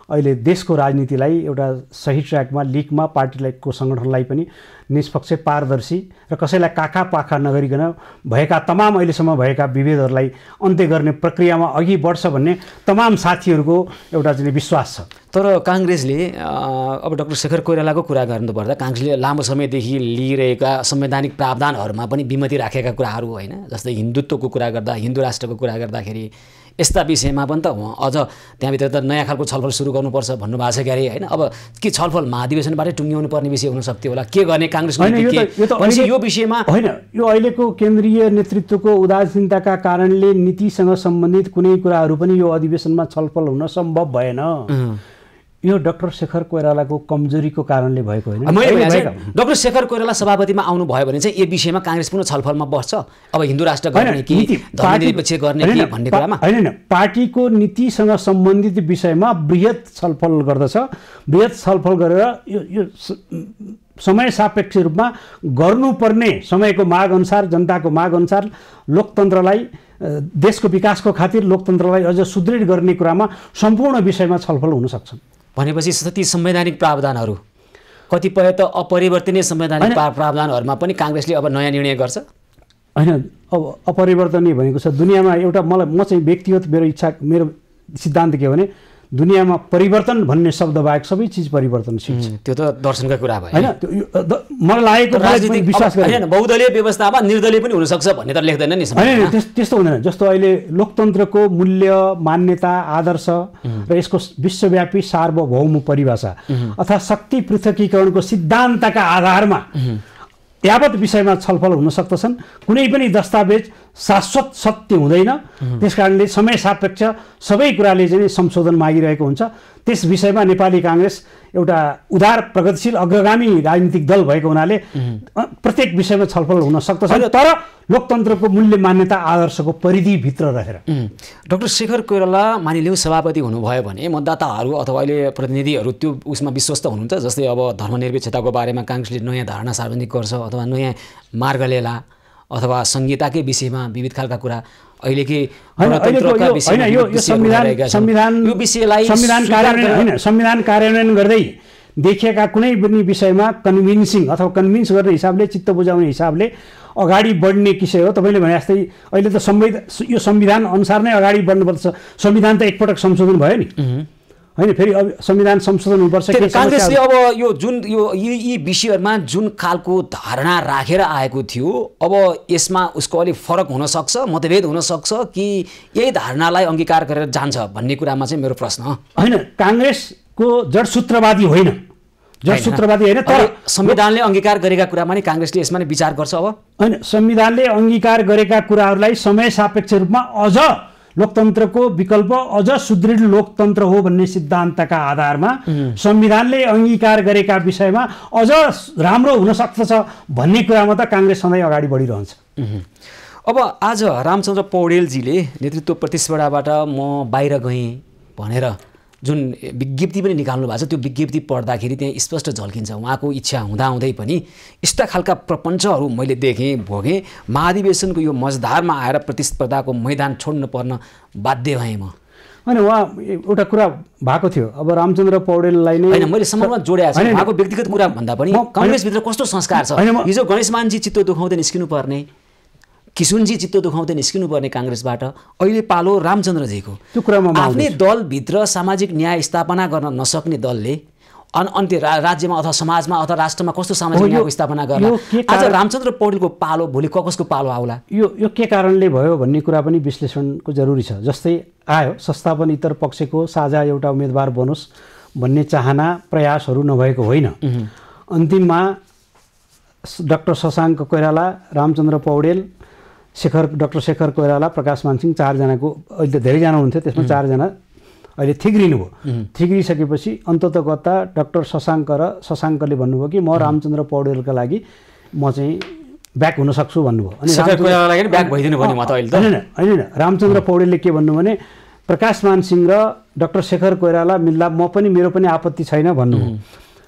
अहिले देशको राजनीतिलाई एउटा सही ट्र्याकमा, लिकमा, पार्टीको सङ्गठनलाई पनि निष्पक्ष, पारदर्शी र कसैलाई काखा पाखा नगरिकन भएका तमाम अहिलेसम्म भएका विभेदहरूलाई अन्त्य गर्ने प्रक्रियामा अघि बढ्छ भन्ने तमाम साथीहरूको एउटा चाहिँ विश्वास छ। तर कांग्रेसले अब डाक्टर शेखर कोइरालाको कुरा गर्नुपर्दा कांग्रेसले लामो समयदेखि लिइरहेका संवैधानिक प्रावधानहरूमा पनि विमति राखेका कुराहरू होइन, जस्तै हिन्दुत्वको कुरा गर्दा, हिन्दू राष्ट्रको कुरा गर्दाखेरि यस्ता विषयमा पनि त अझ त्यहाँभित्र त नयाँ खालको छलफल सुरु गर्नुपर्छ भन्नुभएको छ क्यारे होइन। अब के छलफल महाधिवेशनबाटै टुङ्ग्याउनु पर्ने विषय हुन सक्थ्यो होला, के गर्ने कांग्रेसको यो विषयमा? होइन, यो अहिलेको केन्द्रीय नेतृत्वको उदासीनताका कारणले नीतिसँग सम्बन्धित कुनै कुराहरू पनि यो अधिवेशनमा छलफल हुन सम्भव भएन। यो डाक्टर शेखर कोइरालाको कमजोरीको कारणले भएको होइन। डाक्टर शेखर कोइराला सभापतिमा आउनुभयो भने चाहिँ यो विषयमा कांग्रेस पुनः छलफलमा बस्छ। अब हिन्दू राष्ट्र गर्ने कि धर्मनिरपेक्ष गर्ने कि भन्ने कुरामा होइन, पार्टीको नीतिसँग सम्बन्धित विषयमा बृहत छलफल गर्दछ। बृहत छलफल गरेर यो समय सापेक्ष रूपमा गर्नुपर्ने समयको माग अनुसार, जनताको माग अनुसार लोकतन्त्रलाई, देशको विकासको खातिर लोकतन्त्रलाई अझ सुदृढ गर्ने कुरामा सम्पूर्ण विषयमा छलफल हुन सक्छन्। भनेपछि ती संवैधानिक प्रावधानहरू कतिपय त अपरिवर्तनीय संवैधानिक प्रावधानहरूमा पनि कांग्रेसले अब नयाँ निर्णय गर्छ। होइन, अब अपरिवर्तनीय भनेको छ दुनियाँमा एउटा म चाहिँ व्यक्तिगत मेरो इच्छा, मेरो सिद्धान्त के हो भने दुनियाँमा परिवर्तन भन्ने शब्द बाहेक सबै चिज परिवर्तनशील छ। त्यो त दर्शनका कुरा भयो होइन। मलाई लागेको राजनीतिक विश्वास गरेन, बहुदलीय व्यवस्थामा निर्दलीय पनि हुनसक्छ भन्ने त लेख्दैन नि। होइन, त्यस्तो हुँदैन। जस्तो अहिले लोकतन्त्रको मूल्य, मान्यता, आदर्श र यसको विश्वव्यापी सार्वभौम परिभाषा अथवा शक्ति पृथकीकरणको सिद्धान्तका आधारमा यावत विषयमा छलफल हुन सक्दछन्। कुनै पनि दस्तावेज शाश्वत सत्य हुँदैन। त्यसकारणले समय सापेक्ष सबै कुराले चाहिँ संशोधन मागिरहेको हुन्छ। त्यस विषयमा नेपाली काङ्ग्रेस एउटा उदार प्रगतिशील अग्रगामी राजनीतिक दल भएको हुनाले प्रत्येक विषयमा छलफल हुन सक्दछ, तर लोकतन्त्रको मूल्य मान्यता आदर्शको परिधिभित्र रहेर। डाक्टर शेखर कोइराला मानिलिउँ सभापति हुनुभयो भने मतदाताहरू अथवा अहिले प्रतिनिधिहरू त्यो उसमा विश्वस्त हुनुहुन्छ? जस्तै अब धर्मनिरपेक्षताको बारेमा काङ्ग्रेसले नयाँ धारणा सार्वजनिक गर्छ अथवा नयाँ मार्ग लिएला अथवा संहिताकै विषयमा विविध खालका कुरा अहिलेकै संविधान कार्यान्वयन गर्दै देखिएका कुनै पनि विषयमा कन्भिन्सिङ अथवा कन्भिन्स गर्ने हिसाबले, चित्त बुझाउने हिसाबले अगाडि बढ्ने विषय हो। तपाईँले भने जस्तै अहिले त यो संविधान अनुसार नै अगाडि बढ्नुपर्छ। संविधान त एकपटक संशोधन भयो नि, होइन? फेरि अब संविधान संशोधन हुनुपर्छ। काङ्ग्रेसले अब यो जुन यी विषयहरूमा जुन खालको धारणा राखेर आएको थियो, अब यसमा उसको अलिक फरक हुनसक्छ, मतभेद हुनसक्छ कि यही धारणालाई अङ्गीकार गरेर जान्छ भन्ने कुरामा चाहिँ मेरो प्रश्न होइन। काङ्ग्रेसको जडसूत्रवादी होइन, जडसूत्रवादी होइन, तर संविधानले अङ्गीकार गरेका कुरामा नि काङ्ग्रेसले यसमा नै विचार गर्छ। अब होइन, संविधानले अङ्गीकार गरेका कुराहरूलाई समय सापेक्ष रूपमा अझ लोकतन्त्रको विकल्प, अझ सुदृढ लोकतन्त्र हो भन्ने सिद्धान्तका आधारमा संविधानले अङ्गीकार गरेका विषयमा अझ राम्रो हुन सक्दछ भन्ने कुरामा त काङ्ग्रेस सधैँ अगाडि बढिरहन्छ। अब आज रामचन्द्र पौडेलजीले नेतृत्व प्रतिस्पर्धाबाट म बाहिर गएँ भनेर जुन विज्ञप्ति पनि निकाल्नु भएको छ, त्यो विज्ञप्ति पढ्दाखेरि त्यहाँ स्पष्ट झल्किन्छ उहाँको इच्छा हुँदाहुँदै पनि यस्ता खालका प्रपञ्चहरू मैले देखेँ, भोगेँ। महाधिवेशनको यो मजदारमा आएर प्रतिस्पर्धाको मैदान छोड्नु पर्न बाध्य भएँ म। होइन, उहाँ एउटा कुरा भएको थियो, अब रामचन्द्र पौडेललाई नै होइन मैले सम्बन्धमा जोडेको छु। उहाँको व्यक्तिगत कुरा भन्दा पनि काङ्ग्रेसभित्र कस्तो संस्कार छ? हिजो गणेशमानजी चित्त दुखाउँदै निस्किनु पर्ने, किशुनजी चित्त दुखाउँदै निस्किनु पर्ने काङ्ग्रेसबाट, अहिले पालो रामचन्द्रजीको। त्यो कुरामा आफ्नै दलभित्र सामाजिक न्याय स्थापना गर्न नसक्ने दलले अन्त्य राज्यमा अथवा समाजमा अथवा राष्ट्रमा कस्तो सामाजिक न्यायको स्थापना गर्न? आज रामचन्द्र पौडेलको पालो, भोलि कसको पालो आउला? यो के कारणले भयो भन्ने कुरा पनि विश्लेषणको जरुरी छ। जस्तै आयो संस्थापन इतर पक्षको साझा एउटा उम्मेदवार बनोस् भन्ने चाहना प्रयासहरू नभएको होइन। अन्तिममा डाक्टर शशाङ्क कोइराला, रामचन्द्र पौडेल, डाक्टर शेखर कोइराला, प्रकाश मानसिंह, चारजनाको अहिले धेरैजना हुनुहुन्थ्यो, त्यसमा चारजना अहिले थिग्रिनु भयो। थिग्रिसकेपछि अन्ततगता डाक्टर शशाङ्कले भन्नुभयो कि म रामचन्द्र पौडेलका लागि म चाहिँ ब्याक हुन सक्छु भन्नुभयो। होइन, रामचन्द्र पौडेलले के भन्नु भने प्रकाश मानसिंह र डाक्टर शेखर कोइराला मिल्दा मेरो पनि आपत्ति छैन भन्नुभयो।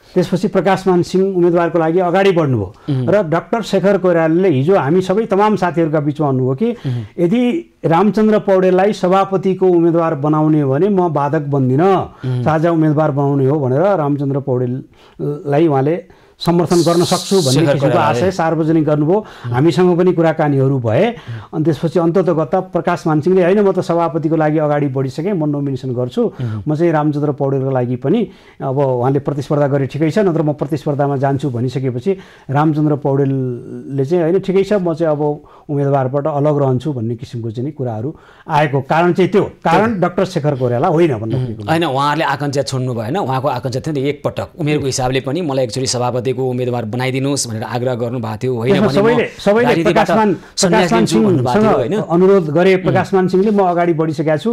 त्यसपछि प्रकाशमान सिंह उम्मेदवारको लागि अगाडि बढ्नुभयो र डाक्टर शेखर कोइरालाले हिजो हामी सबै तमाम साथीहरूका बिचमा भन्नुभयो कि यदि रामचन्द्र पौडेललाई सभापतिको उम्मेदवार बनाउने हो भने म बाधक बन्दिनँ, साझा उम्मेदवार बनाउने हो भनेर रामचन्द्र पौडेललाई उहाँले समर्थन गर्न सक्छु भन्ने किसिमको आशय सार्वजनिक गर्नुभयो। हामीसँग पनि कुराकानीहरू भए। अनि त्यसपछि अन्ततगत प्रकाश मानसिंहले होइन म त सभापतिको लागि अगाडि बढिसकेँ, म नोमिनेसन गर्छु, म चाहिँ रामचन्द्र पौडेलको लागि पनि अब उहाँले प्रतिस्पर्धा गरे ठिकै छ, नत्र म प्रतिस्पर्धामा जान्छु भनिसकेपछि रामचन्द्र पौडेलले चाहिँ होइन ठिकै छ म चाहिँ अब उम्मेदवारबाट अलग रहन्छु भन्ने किसिमको चाहिँ कुराहरू आएको कारण चाहिँ त्यो कारण डाक्टर शेखर कोइराला होइन भन्नु होइन। उहाँहरूले आकाङ्क्षा छोड्नु भएन, उहाँको आकाङ्क्षा थियो नि एकपटक उमेरको हिसाबले पनि मलाई एक्चुअली सभापतिको उम्मेदवार बनाइदिनुहोस् भनेर आग्रह गर्नुभएको थियो। होइन अनुरोध गरे प्रकाशमान सिंहले म अगाडि बढिसकेको छु,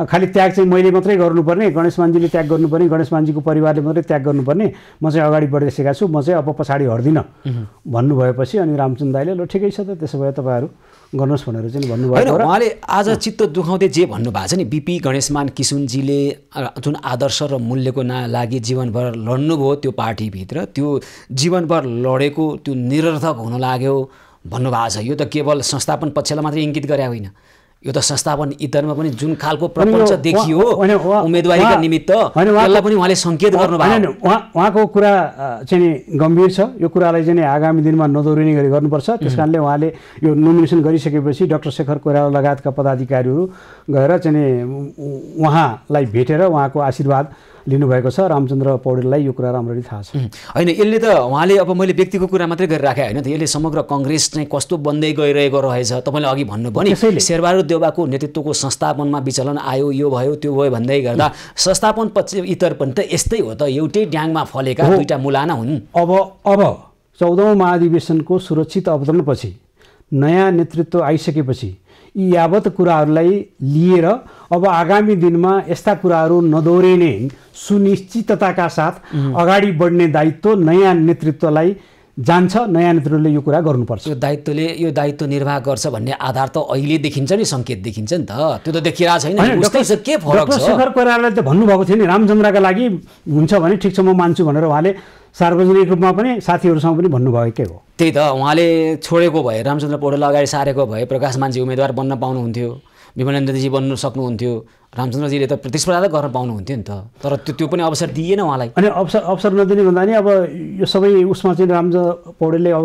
खालि त्याग चाहिँ मैले मात्रै गर्नुपर्ने, गणेशमानजीले त्याग गर्नुपर्ने, गणेशमानजीको परिवारले मात्रै त्याग गर्नुपर्ने, म चाहिँ अगाडि बढिसकेको छु, म चाहिँ अब पछाडि हट्दिनँ भन्नुभएपछि अनि रामचन्द्र दाइले ल ठिकै छ त त्यसो भए तपाईँहरू गर्नुहोस् भनेर चाहिँ भन्नुभयो। उहाँले आज चित्त दुखाउँदै जे भन्नुभएको छ नि, बिपी गणेशमान किशुनजीले जुन आदर्श र मूल्यको लागि जीवनभर लड्नुभयो त्यो पार्टीभित्र, त्यो जीवनभर लडेको त्यो निरर्थक हुन लाग्यो भन्नुभएको छ। यो त केवल संस्थापन पक्षलाई मात्रै इङ्गित गरे होइन, यो त संस्थापन इतरमा पनि जुन खालको प्रपञ्च देखियो उम्मेदवारीका निमित्त त्यसलाई पनि उहाँले सङ्केत गर्नुभयो। उहाँको कुरा चाहिँ गम्भीर छ, यो कुरालाई चाहिँ आगामी दिनमा नदोहोरिने गरी गर्नुपर्छ। त्यस कारणले उहाँले यो नोमिनेसन गरिसकेपछि डाक्टर शेखर कोइराला लगायतका पदाधिकारीहरू गएर चाहिँ उहाँलाई भेटेर उहाँको आशीर्वाद लिनुभएको छ। रामचन्द्र पौडेललाई यो कुरा राम्ररी थाहा छ। होइन यसले त उहाँले अब मैले व्यक्तिको कुरा मात्रै गरिराखेँ होइन त, यसले समग्र कङ्ग्रेस चाहिँ कस्तो बन्दै गइरहेको रहेछ। तपाईँले अघि भन्नुभयो नि शेरबहादुर देउवाको नेतृत्वको संस्थापनमा विचलन आयो, यो भयो त्यो भयो भन्दै गर्दा संस्थापन पक्ष इतर पनि त यस्तै हो त, एउटै ड्याङमा फलेका दुईटा मुलाना हुन्। अब 14औं महाधिवेशनको सुरक्षित अवतरणपछि नयाँ नेतृत्व आइसकेपछि यी यावत कुराहरूलाई लिएर अब आगामी दिनमा यस्ता कुराहरू नदोहोरिने सुनिश्चितताका साथ अगाडि बढ्ने दायित्व नयाँ नेतृत्वलाई जान्छ। नयाँ नेतृत्वले यो कुरा गर्नुपर्छ। यो दायित्व निर्वाह गर्छ भन्ने आधार त अहिले देखिन्छ नि, सङ्केत देखिन्छ नि त, त्यो त देखिरहेको छैन। उस्तै छ, के फरक छ? शेखर कोइरालाले त भन्नुभएको थियो नि, रामचन्द्रका लागि हुन्छ भने ठिक छ म मान्छु भनेर उहाँले सार्वजनिक रूपमा पनि साथीहरूसँग पनि भन्नुभएकै हो। त्यही त, उहाँले छोडेको भए, रामचन्द्र पौडेल अगाडि सारेको भए प्रकाश मानजी उम्मेदवार बन्न पाउनुहुन्थ्यो, विमलेन्द्रजी बन्न सक्नुहुन्थ्यो, रामचन्द्रजीले त प्रतिस्पर्धा गर्न पाउनुहुन्थ्यो नि त। तर त्यो पनि अवसर दिएन उहाँलाई। अनि अवसर नदिने भन्दा नि अब यो सबै उसमा चाहिँ रामचन्द्र पौडेलले अब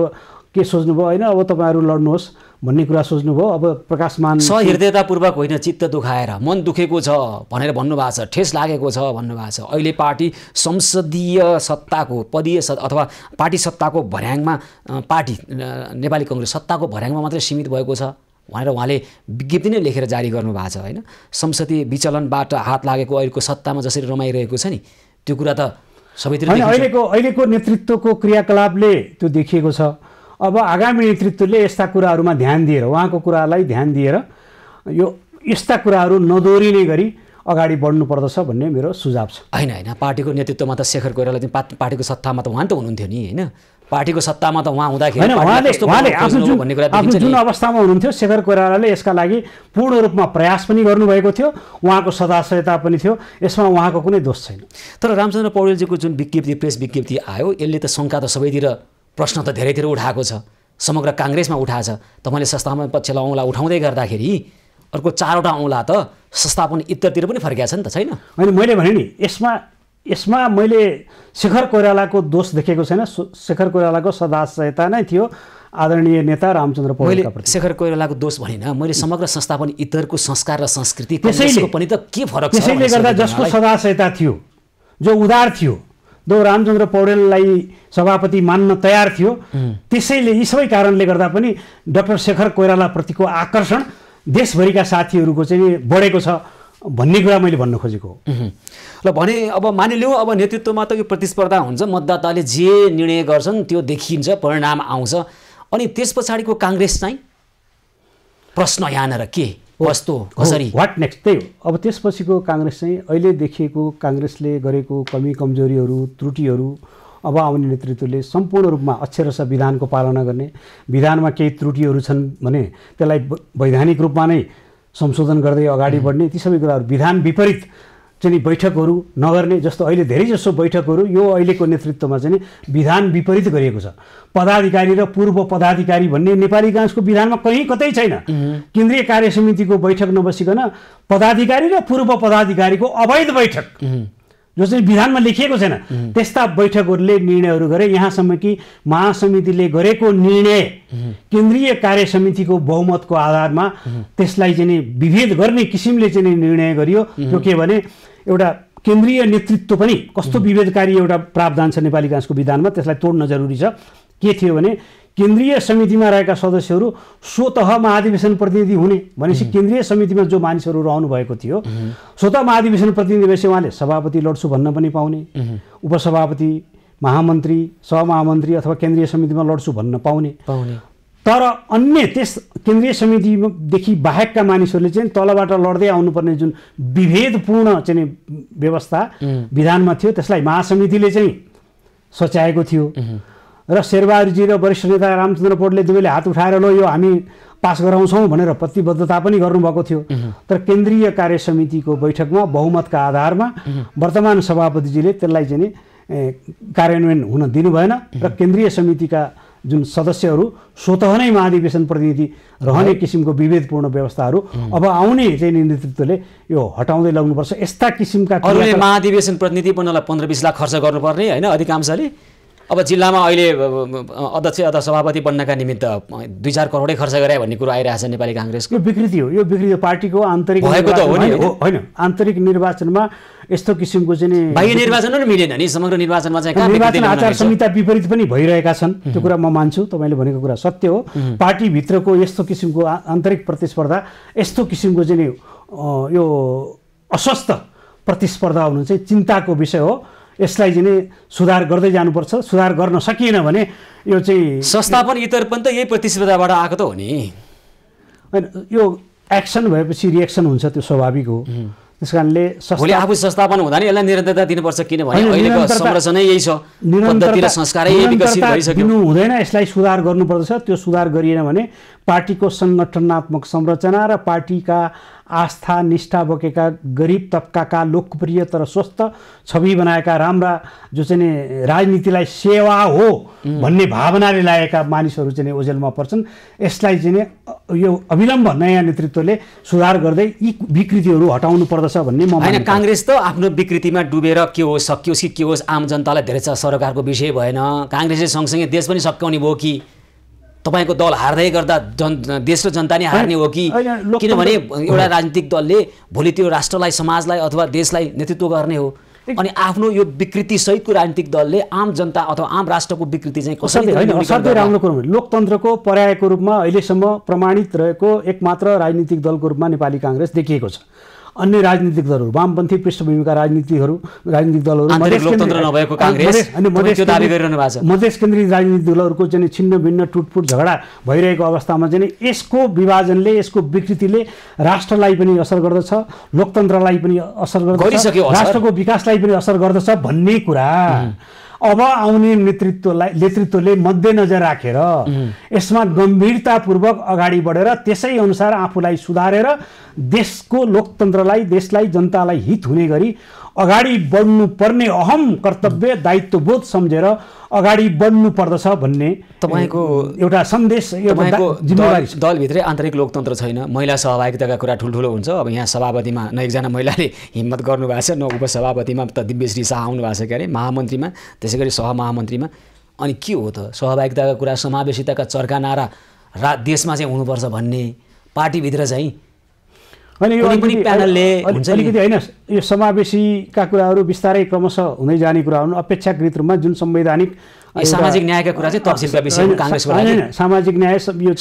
के सोच्नुभयो, होइन अब तपाईँहरू लड्नुहोस् भन्ने कुरा सोच्नुभयो। अब प्रकाश मान सहृदयतापूर्वक होइन, चित्त दुखाएर, मन दुखेको छ भनेर भन्नुभएको छ, ठेस लागेको छ भन्नुभएको छ। अहिले पार्टी संसदीय सत्ताको अथवा पार्टी सत्ताको भर्याङमा, पार्टी नेपाली कङ्ग्रेस सत्ताको भर्याङमा मात्रै सीमित भएको छ भनेर उहाँले विज्ञप्ति नै लेखेर जारी गर्नुभएको छ। होइन, संसदीय विचलनबाट हात लागेको अहिलेको सत्तामा जसरी रमाइरहेको छ नि, त्यो कुरा त सबैतिर अहिलेको नेतृत्वको क्रियाकलापले त्यो देखिएको छ। अब आगामी नेतृत्वले यस्ता कुराहरूमा ध्यान दिएर, उहाँको कुरालाई ध्यान दिएर यो यस्ता कुराहरू नदोहोरिने गरी अगाडि बढ्नु पर्दछ भन्ने मेरो सुझाव छ। होइन, पार्टीको नेतृत्वमा त शेखर कोइराला चाहिँ पार्टीको सत्तामा त उहाँ त हुनुहुन्थ्यो नि, होइन? पार्टीको सत्तामा त उहाँ हुँदाखेरि आफ्नो जुन अवस्थामा हुनुहुन्थ्यो शेखर कोइरालाले यसका लागि पूर्ण रूपमा प्रयास पनि गर्नुभएको थियो, उहाँको सदाशयता पनि थियो, यसमा उहाँको कुनै दोष छैन। तर रामचन्द्र पौडेलजीको जुन विज्ञप्ति, प्रेस विज्ञप्ति आयो, यसले त शङ्का त सबैतिर, प्रश्न त धेरैतिर उठाएको छ, समग्र काङ्ग्रेसमा उठाएको छ। तपाईँले संस्थापन पक्षलाई औँला उठाउँदै गर्दाखेरि अर्को 4वटा औँला त संस्थापन इत्तरतिर पनि फर्किया छ नि त, छैन? होइन, मैले भने नि यसमा मैले शेखर कोइरालाको दोष देखेको छैन। शेखर कोइरालाको सदाशयता नै थियो आदरणीय नेता रामचन्द्र पौडेलका प्रति। शेखर कोइरालाको दोष भनिन, मैले समग्र संस्थापन इतरको संस्कार र संस्कृति त्यसैले पनि त के फरक छ? त्यसैले गर्दा जसको सदाशयता थियो, जो उदार थियो, जो रामचन्द्र पौडेललाई सभापति मान्न तयार थियो, त्यसैले यी सबै कारणले गर्दा पनि डाक्टर शेखर कोइराला प्रतिको आकर्षण देशभरिका साथीहरूको चाहिँ बढेको छ भन्ने कुरा मैले भन्न खोजेको हो। ल भने अब मानिलिउँ, अब नेतृत्वमा त यो प्रतिस्पर्धा हुन्छ, मतदाताले जे निर्णय गर्छन् त्यो देखिन्छ, परिणाम आउँछ, अनि त्यस पछाडिको काङ्ग्रेस चाहिँ प्रश्न यहाँनिर के कस्तो कसरी व्हाट नेक्स्ट, त्यही हो। अब त्यसपछिको काङ्ग्रेस चाहिँ अहिले देखिएको काङ्ग्रेसले गरेको कमी कमजोरीहरू, त्रुटिहरू अब आउने नेतृत्वले सम्पूर्ण रूपमा अक्षरशः विधानको पालना गर्ने, विधानमा केही त्रुटिहरू छन् भने त्यसलाई वैधानिक रूपमा नै संशोधन गर्दै अगाडि बढ्ने, ती सबै कुराहरू विधान विपरीत चाहिँ बैठकहरू नगर्ने, जस्तो अहिले धेरैजसो बैठकहरू यो अहिलेको नेतृत्वमा चाहिँ विधान विपरीत गरिएको छ। पदाधिकारी र पूर्व पदाधिकारी भन्ने नेपाली काङ्ग्रेसको विधानमा कहीँ कतै छैन। केन्द्रीय कार्य समितिको बैठक नबसिकन पदाधिकारी र पूर्व पदाधिकारीको अवैध बैठक जो चाहिँ विधानमा लेखिएको छैन, त्यस्ता बैठकहरूले निर्णयहरू गरे। यहाँसम्म कि महासमितिले गरेको निर्णय केन्द्रीय कार्य समितिको बहुमतको आधारमा त्यसलाई चाहिँ विभेद गर्ने किसिमले चाहिँ निर्णय गरियो। त्यो के भने एउटा केन्द्रीय नेतृत्व पनि कस्तो विभेदकारी एउटा प्रावधान छ नेपाली काङ्ग्रेसको विधानमा, त्यसलाई तोड्न जरुरी छ। के थियो भने केन्द्रीय समितिमा रहेका सदस्यहरू स्वतः महाधिवेशन प्रतिनिधि हुने भनेपछि केन्द्रीय समितिमा जो मानिसहरू रहनु भएको थियो स्वतः महाधिवेशन प्रतिनिधि भएपछि उहाँले सभापति लड्छु भन्न पनि पाउने, उपसभापति, महामन्त्री, सहमहामन्त्री अथवा केन्द्रीय समितिमा लड्छु भन्न पाउने। तर अन्य त्यस केन्द्रीय समितिदेखि बाहेकका मानिसहरूले चाहिँ तलबाट लड्दै आउनुपर्ने जुन विभेदपूर्ण चाहिँ व्यवस्था विधानमा थियो त्यसलाई महासमितिले चाहिँ सच्याएको थियो। र शेरबहादुरजी र वरिष्ठ नेता रामचन्द्र पौडेलले दुवैले हात उठाएर लो यो हामी पास गराउँछौँ भनेर प्रतिबद्धता पनि गर्नुभएको थियो। तर केन्द्रीय कार्य समितिको बैठकमा बहुमतका आधारमा वर्तमान सभापतिजीले त्यसलाई चाहिँ कार्यान्वयन हुन दिनु भएन र केन्द्रीय समितिका जुन सदस्यहरू स्वतः नै महाधिवेशन प्रतिनिधि रहने किसिमको विभेदपूर्ण व्यवस्थाहरू अब आउने चाहिँ नेतृत्वले यो हटाउँदै लाग्नुपर्छ। यस्ता किसिमका महाधिवेशन प्रतिनिधि बन्नलाई 15-20 लाख खर्च गर्नुपर्ने होइन अधिकांशले। अब जिल्लामा अहिले अध्यक्ष अथवा सभापति बन्नका निमित्त 2-4 करोडै खर्च गरे भन्ने कुरो आइरहेछ नेपाली काङ्ग्रेसको। यो विकृति हो, यो विकृति पार्टीको आन्तरिक होइन आन्तरिक निर्वाचनमा यस्तो किसिमको चाहिँ बाह्य निर्वाचन पनि मिलेन नि। समग्र निर्वाचनमा चाहिँ निर्वाचन आचार संहिता विपरीत पनि भइरहेका छन्, त्यो कुरा म मान्छु, तपाईँले भनेको कुरा सत्य हो। पार्टीभित्रको यस्तो किसिमको आन्तरिक प्रतिस्पर्धा, यस्तो किसिमको चाहिँ यो अस्वस्थ प्रतिस्पर्धा हुनु चाहिँ चिन्ताको विषय हो। यसलाई चाहिँ सुधार गर्दै जानुपर्छ। सुधार गर्न सकिएन भने यो चाहिँ संस्थापन इतर पनि त यही प्रतिस्पर्धाबाट आएको त हो नि। होइन, यो एक्सन भएपछि रिएक्सन हुन्छ, त्यो स्वाभाविक हो। त्यस कारणले भोलि आफू संस्थापन हुँदा नि यसलाई निरन्तरता दिनुपर्छ, किनभने अहिलेको संरचना यही छ, पद्धति र संस्कारै यही विकसित भइसक्यो। दिनु हुँदैन, यसलाई सुधार गर्नुपर्दछ। त्यो सुधार गरिएन भने पार्टीको सङ्गठनात्मक संरचना र पार्टीका आस्था निष्ठा बोकेका गरिब तबकाका लोकप्रिय तर स्वस्थ छवि बनाएका राम्रा जो चाहिँ राजनीतिलाई सेवा हो भन्ने भावनाले लागेका मानिसहरू चाहिँ ओझेलमा पर्छन्। यसलाई चाहिँ यो अविलम्ब नयाँ नेतृत्वले सुधार गर्दै यी विकृतिहरू हटाउनु पर्दछ भन्ने म होइन। काङ्ग्रेस त आफ्नो विकृतिमा डुबेर के होस् सकियोस् कि के होस् आम जनतालाई धेरै सरकारको विषय भएन। काङ्ग्रेसले सँगसँगै देश पनि सकाउने भयो कि तपाईको दल हार्दै गर्दा देश र जनता नै हार्ने हो कि? किनभने एउटा राजनीतिक दलले भोलि त्यो राष्ट्रलाई समाजलाई अथवा देशलाई नेतृत्व गर्ने हो, अनि आफ्नो यो विकृति सहितको राजनीतिक दलले आम जनता अथवा आम राष्ट्रको विकृति चाहिँ कसरी असाध्यै राम्रो कुरो हो। लोकतन्त्रको पर्यायको रूपमा अहिलेसम्म प्रमाणित रहेको एकमात्र राजनीतिक दलको रूपमा नेपाली काङ्ग्रेस देखिएको छ। अन्य राजनीतिक दलहरू, वामपन्थी पृष्ठभूमिका राजनीतिक दलहरू मधेस केन्द्रित राजनीतिक दलहरूको चाहिँ छिन्न भिन्न टुटफुट झगडा भइरहेको अवस्थामा चाहिँ यसको विभाजनले, यसको विकृतिले राष्ट्रलाई पनि असर गर्दछ, लोकतन्त्रलाई पनि असर गर्दछ, राष्ट्रको विकासलाई पनि असर गर्दछ भन्ने कुरा अब आउने नेतृत्वले मध्यनजर राखेर यसमा गम्भीरतापूर्वक अगाडि बढेर त्यसै अनुसार आफूलाई सुधारेर देशको लोकतन्त्रलाई, देशलाई, जनतालाई हित हुने गरी अगाडि बढ्नुपर्ने अहम कर्तव्य दायित्वबोध सम्झेर अगाडि बढ्नु पर्दछ भन्ने तपाईको एउटा सन्देश, एउटा जिम्मेवारी छ। दलभित्रै आन्तरिक लोकतन्त्र छैन, महिला सहभागिताका कुरा ठुल्ठुलो हुन्छ। अब यहाँ सभापतिमा न एकजना महिलाले हिम्मत गर्नुभएको छ, न उपसभापतिमा त दिव्यश्री शाह आउनु भएको छ के अरे, महामन्त्रीमा त्यसै गरी सहमहामन्त्रीमा। अनि के हो त सहभागिताका कुरा, समावेशिताका चर्का नारा देशमा चाहिँ हुनुपर्छ भन्ने पार्टीभित्र चाहिँ अनि यो अलिकति होइन, यो समावेशीका कुराहरू बिस्तारै क्रमशः हुँदै जाने कुरा हुन्। अपेक्षाकृत रूपमा जुन संवैधानिक सामाजिक न्यायका कुरा चाहिँ तफसिलका विषयमा काङ्ग्रेसको लागि सामाजिक न्याय यो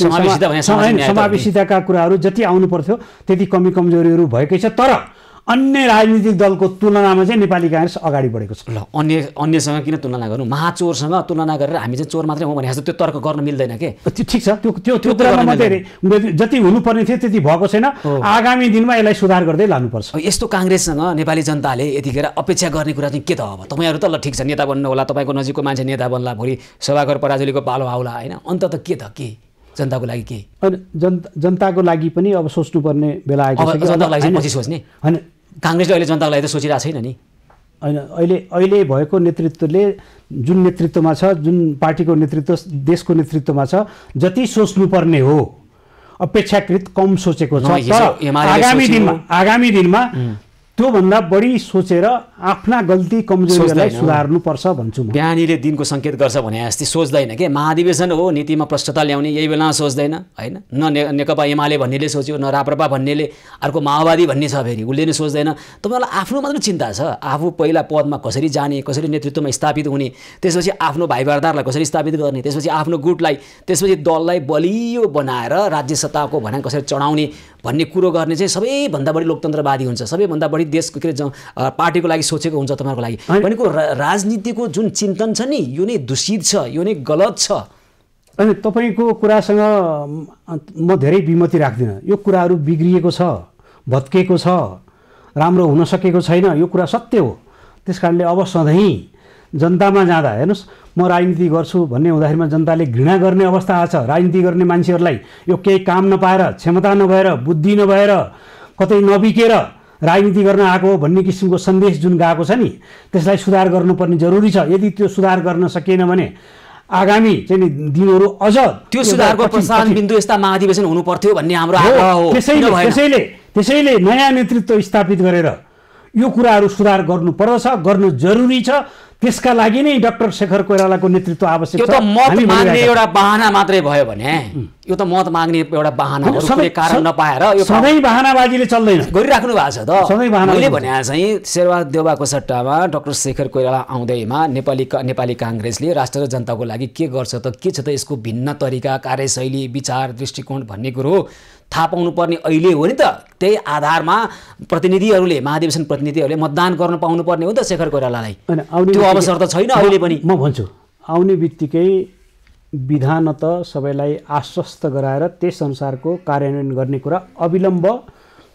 समावेशिताका कुराहरू जति आउनु पर्थ्यो त्यति कमी कमजोरीहरू भएकै छ। तर अन्य राजनीतिक दलको तुलनामा चाहिँ नेपाली काङ्ग्रेस अगाडि बढेको छ। ल अन्यसँग किन तुलना गर्नु? महाचोरसँग तुलना गरेर हामी चाहिँ चोर मात्रै हो भने जस्तो त्यो तर्क गर्न मिल्दैन के? ठिक छ, त्यो तुलना मात्रै जति हुनुपर्ने थियो त्यति भएको छैन। आगामी दिनमा यसलाई सुधार गर्दै लानुपर्छ। यस्तो काङ्ग्रेससँग नेपाली जनताले यतिखेर अपेक्षा गर्ने कुरा चाहिँ के त? अब तपाईँहरू त ल ठिक छ नेता बन्नु होला, तपाईँको नजिकको मान्छे नेता बन्ला, भोलि सभाकर पराजुलीको पालो आउला होइन, अन्त त के जनताको लागि के? जनताको लागि पनि अब सोच्नुपर्ने बेला आएको छ। जनताको लागि पछि सोच्ने होइन, काङ्ग्रेसले अहिले जनताको लागि त सोचिरहेको छैन नि। होइन, अहिले भएको नेतृत्वले जुन नेतृत्वमा छ, जुन पार्टीको नेतृत्व देशको नेतृत्वमा छ, जति सोच्नुपर्ने हो अपेक्षाकृत कम सोचेको छ। आगामी दिनमा त्योभन्दा बढी सोचेर आफ्ना गल्ती कमजोरीहरूलाई सुधार्नुपर्छ भन्छु म। बिहानीले दिनको सङ्केत गर्छ भने जस्तै सोच्दैन के? महाधिवेशन हो, नीतिमा प्रष्टता ल्याउने, यही बेला सोच्दैन होइन। न नेकपा एमाले भन्नेले सोच्यो, न राप्रपा भन्नेले, अर्को माओवादी भन्ने छ फेरि, उसले नै सोच्दैन। तपाईँलाई आफ्नो मात्र चिन्ता छ, आफू पहिला पदमा कसरी जाने, कसरी नेतृत्वमा स्थापित हुने, त्यसपछि आफ्नो भाइबारदारलाई कसरी स्थापित गर्ने, त्यसपछि आफ्नो गुटलाई, त्यसपछि दललाई बलियो बनाएर राज्य सत्ताको भनाइ कसरी चढाउने भन्ने कुरो गर्ने चाहिँ सबैभन्दा बढी लोकतन्त्रवादी हुन्छ, सबैभन्दा बढी देशको के अरे पार्टीको लागि सोचेको हुन्छ तपाईँको लागि। भनेको राजनीतिको जुन चिन्तन छ नि यो नै दूषित छ, यो नै गलत छ। अनि तपाईँको कुरासँग म धेरै विमति राख्दिनँ। यो कुराहरू बिग्रिएको छ, भत्केको छ, राम्रो हुन सकेको छैन, यो कुरा सत्य हो। त्यस कारणले अब सधैँ जनतामा जाँदा हेर्नुहोस्, म राजनीति गर्छु भन्ने हुँदाखेरिमा जनताले घृणा गर्ने अवस्था आएको छ। राजनीति गर्ने मान्छेहरूलाई यो केही काम नपाएर, क्षमता नभएर, बुद्धि नभएर, कतै नबिकेर राजनीति गर्न आएको हो भन्ने किसिमको सन्देश जुन गएको छ नि, त्यसलाई सुधार गर्नुपर्ने जरुरी छ। यदि त्यो सुधार गर्न सकिएन भने आगामी चाहिँ दिनहरू अझ त्यो सुधारको प्रसारण बिन्दु यस्ता महाधिवेशन हुनु पर्थ्यो भन्ने हाम्रो आग्रह हो। त्यसैले नयाँ नेतृत्व स्थापित गरेर यो कुराहरू सुधार गर्नुपर्दछ, गर्नु जरुरी छ। त्यसका लागि नै डाक्टर शेखर कोइरालाको नेतृत्व आवश्यक यो छ। त मत माग्ने एउटा बहाना मात्रै भयो भने यो त मत माग्ने एउटा बहाना हो, कुनै कारण नपाएर यो सधैँ बहानाबाजीले चल्दैन, गरिराख्नु भएको छ त। सधैँ बहाना मैले भने चाहिँ शेरबहादुर देउवाको सट्टामा डाक्टर शेखर कोइराला आउँदैमा नेपाली काङ्ग्रेसले राष्ट्र र जनताको लागि के गर्छ त, के छ त यसको भिन्न तरिका, कार्यशैली, विचार, दृष्टिकोण भन्ने कुरो थाहा पाउनुपर्ने अहिले हो नि त। त्यही आधारमा प्रतिनिधिहरूले, महाधिवेशन प्रतिनिधिहरूले मतदान गर्न पाउनुपर्ने हो नि त शेखर कोइरालालाई। त्यो अवसर त छैन अहिले पनि। म भन्छु आउने बित्तिकै विधानत सबैलाई आश्वस्त गराएर त्यस अनुसारको कार्यान्वयन गर्ने कुरा अविलम्ब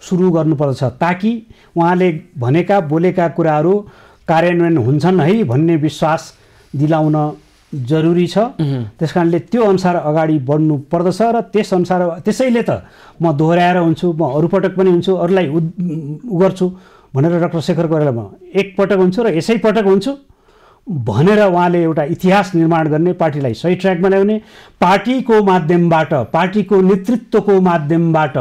सुरु गर्नुपर्दछ, ताकि उहाँले भनेका बोलेका कुराहरू कार्यान्वयन हुन्छन् है भन्ने विश्वास दिलाउन जरुरी छ। त्यस कारणले त्यो अनुसार अगाडि बढ्नु पर्दछ र त्यस अनुसार त्यसैले त म दोहोऱ्याएर हुन्छु, म अरू पटक पनि हुन्छु, अरूलाई गर्छु भनेर डाक्टर शेखर कोइराला एकपटक हुन्छु र यसै पटक हुन्छु भनेर उहाँले एउटा इतिहास निर्माण गर्ने, पार्टीलाई सही ट्र्याकमा ल्याउने, पार्टीको माध्यमबाट, पार्टीको नेतृत्वको माध्यमबाट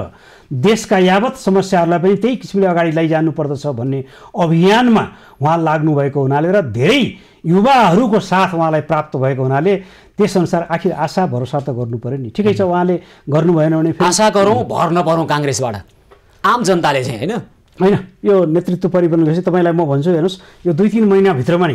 देशका यावत समस्याहरूलाई पनि त्यही किसिमले अगाडि लैजानु पर्दछ भन्ने अभियानमा उहाँ लाग्नुभएको हुनाले र धेरै युवाहरूको साथ उहाँलाई प्राप्त भएको हुनाले त्यसअनुसार आखिर आशा भरोसा त गर्नु पर्यो नि। ठिकै छ, उहाँले गर्नु भएन भने आशा गरौँ, भर नपरौँ काङ्ग्रेसबाट आम जनताले चाहिँ, होइन होइन यो नेतृत्व परिवर्तन गरेपछि तपाईँलाई म भन्छु, हेर्नुहोस् यो 2-3 महिनाभित्रमा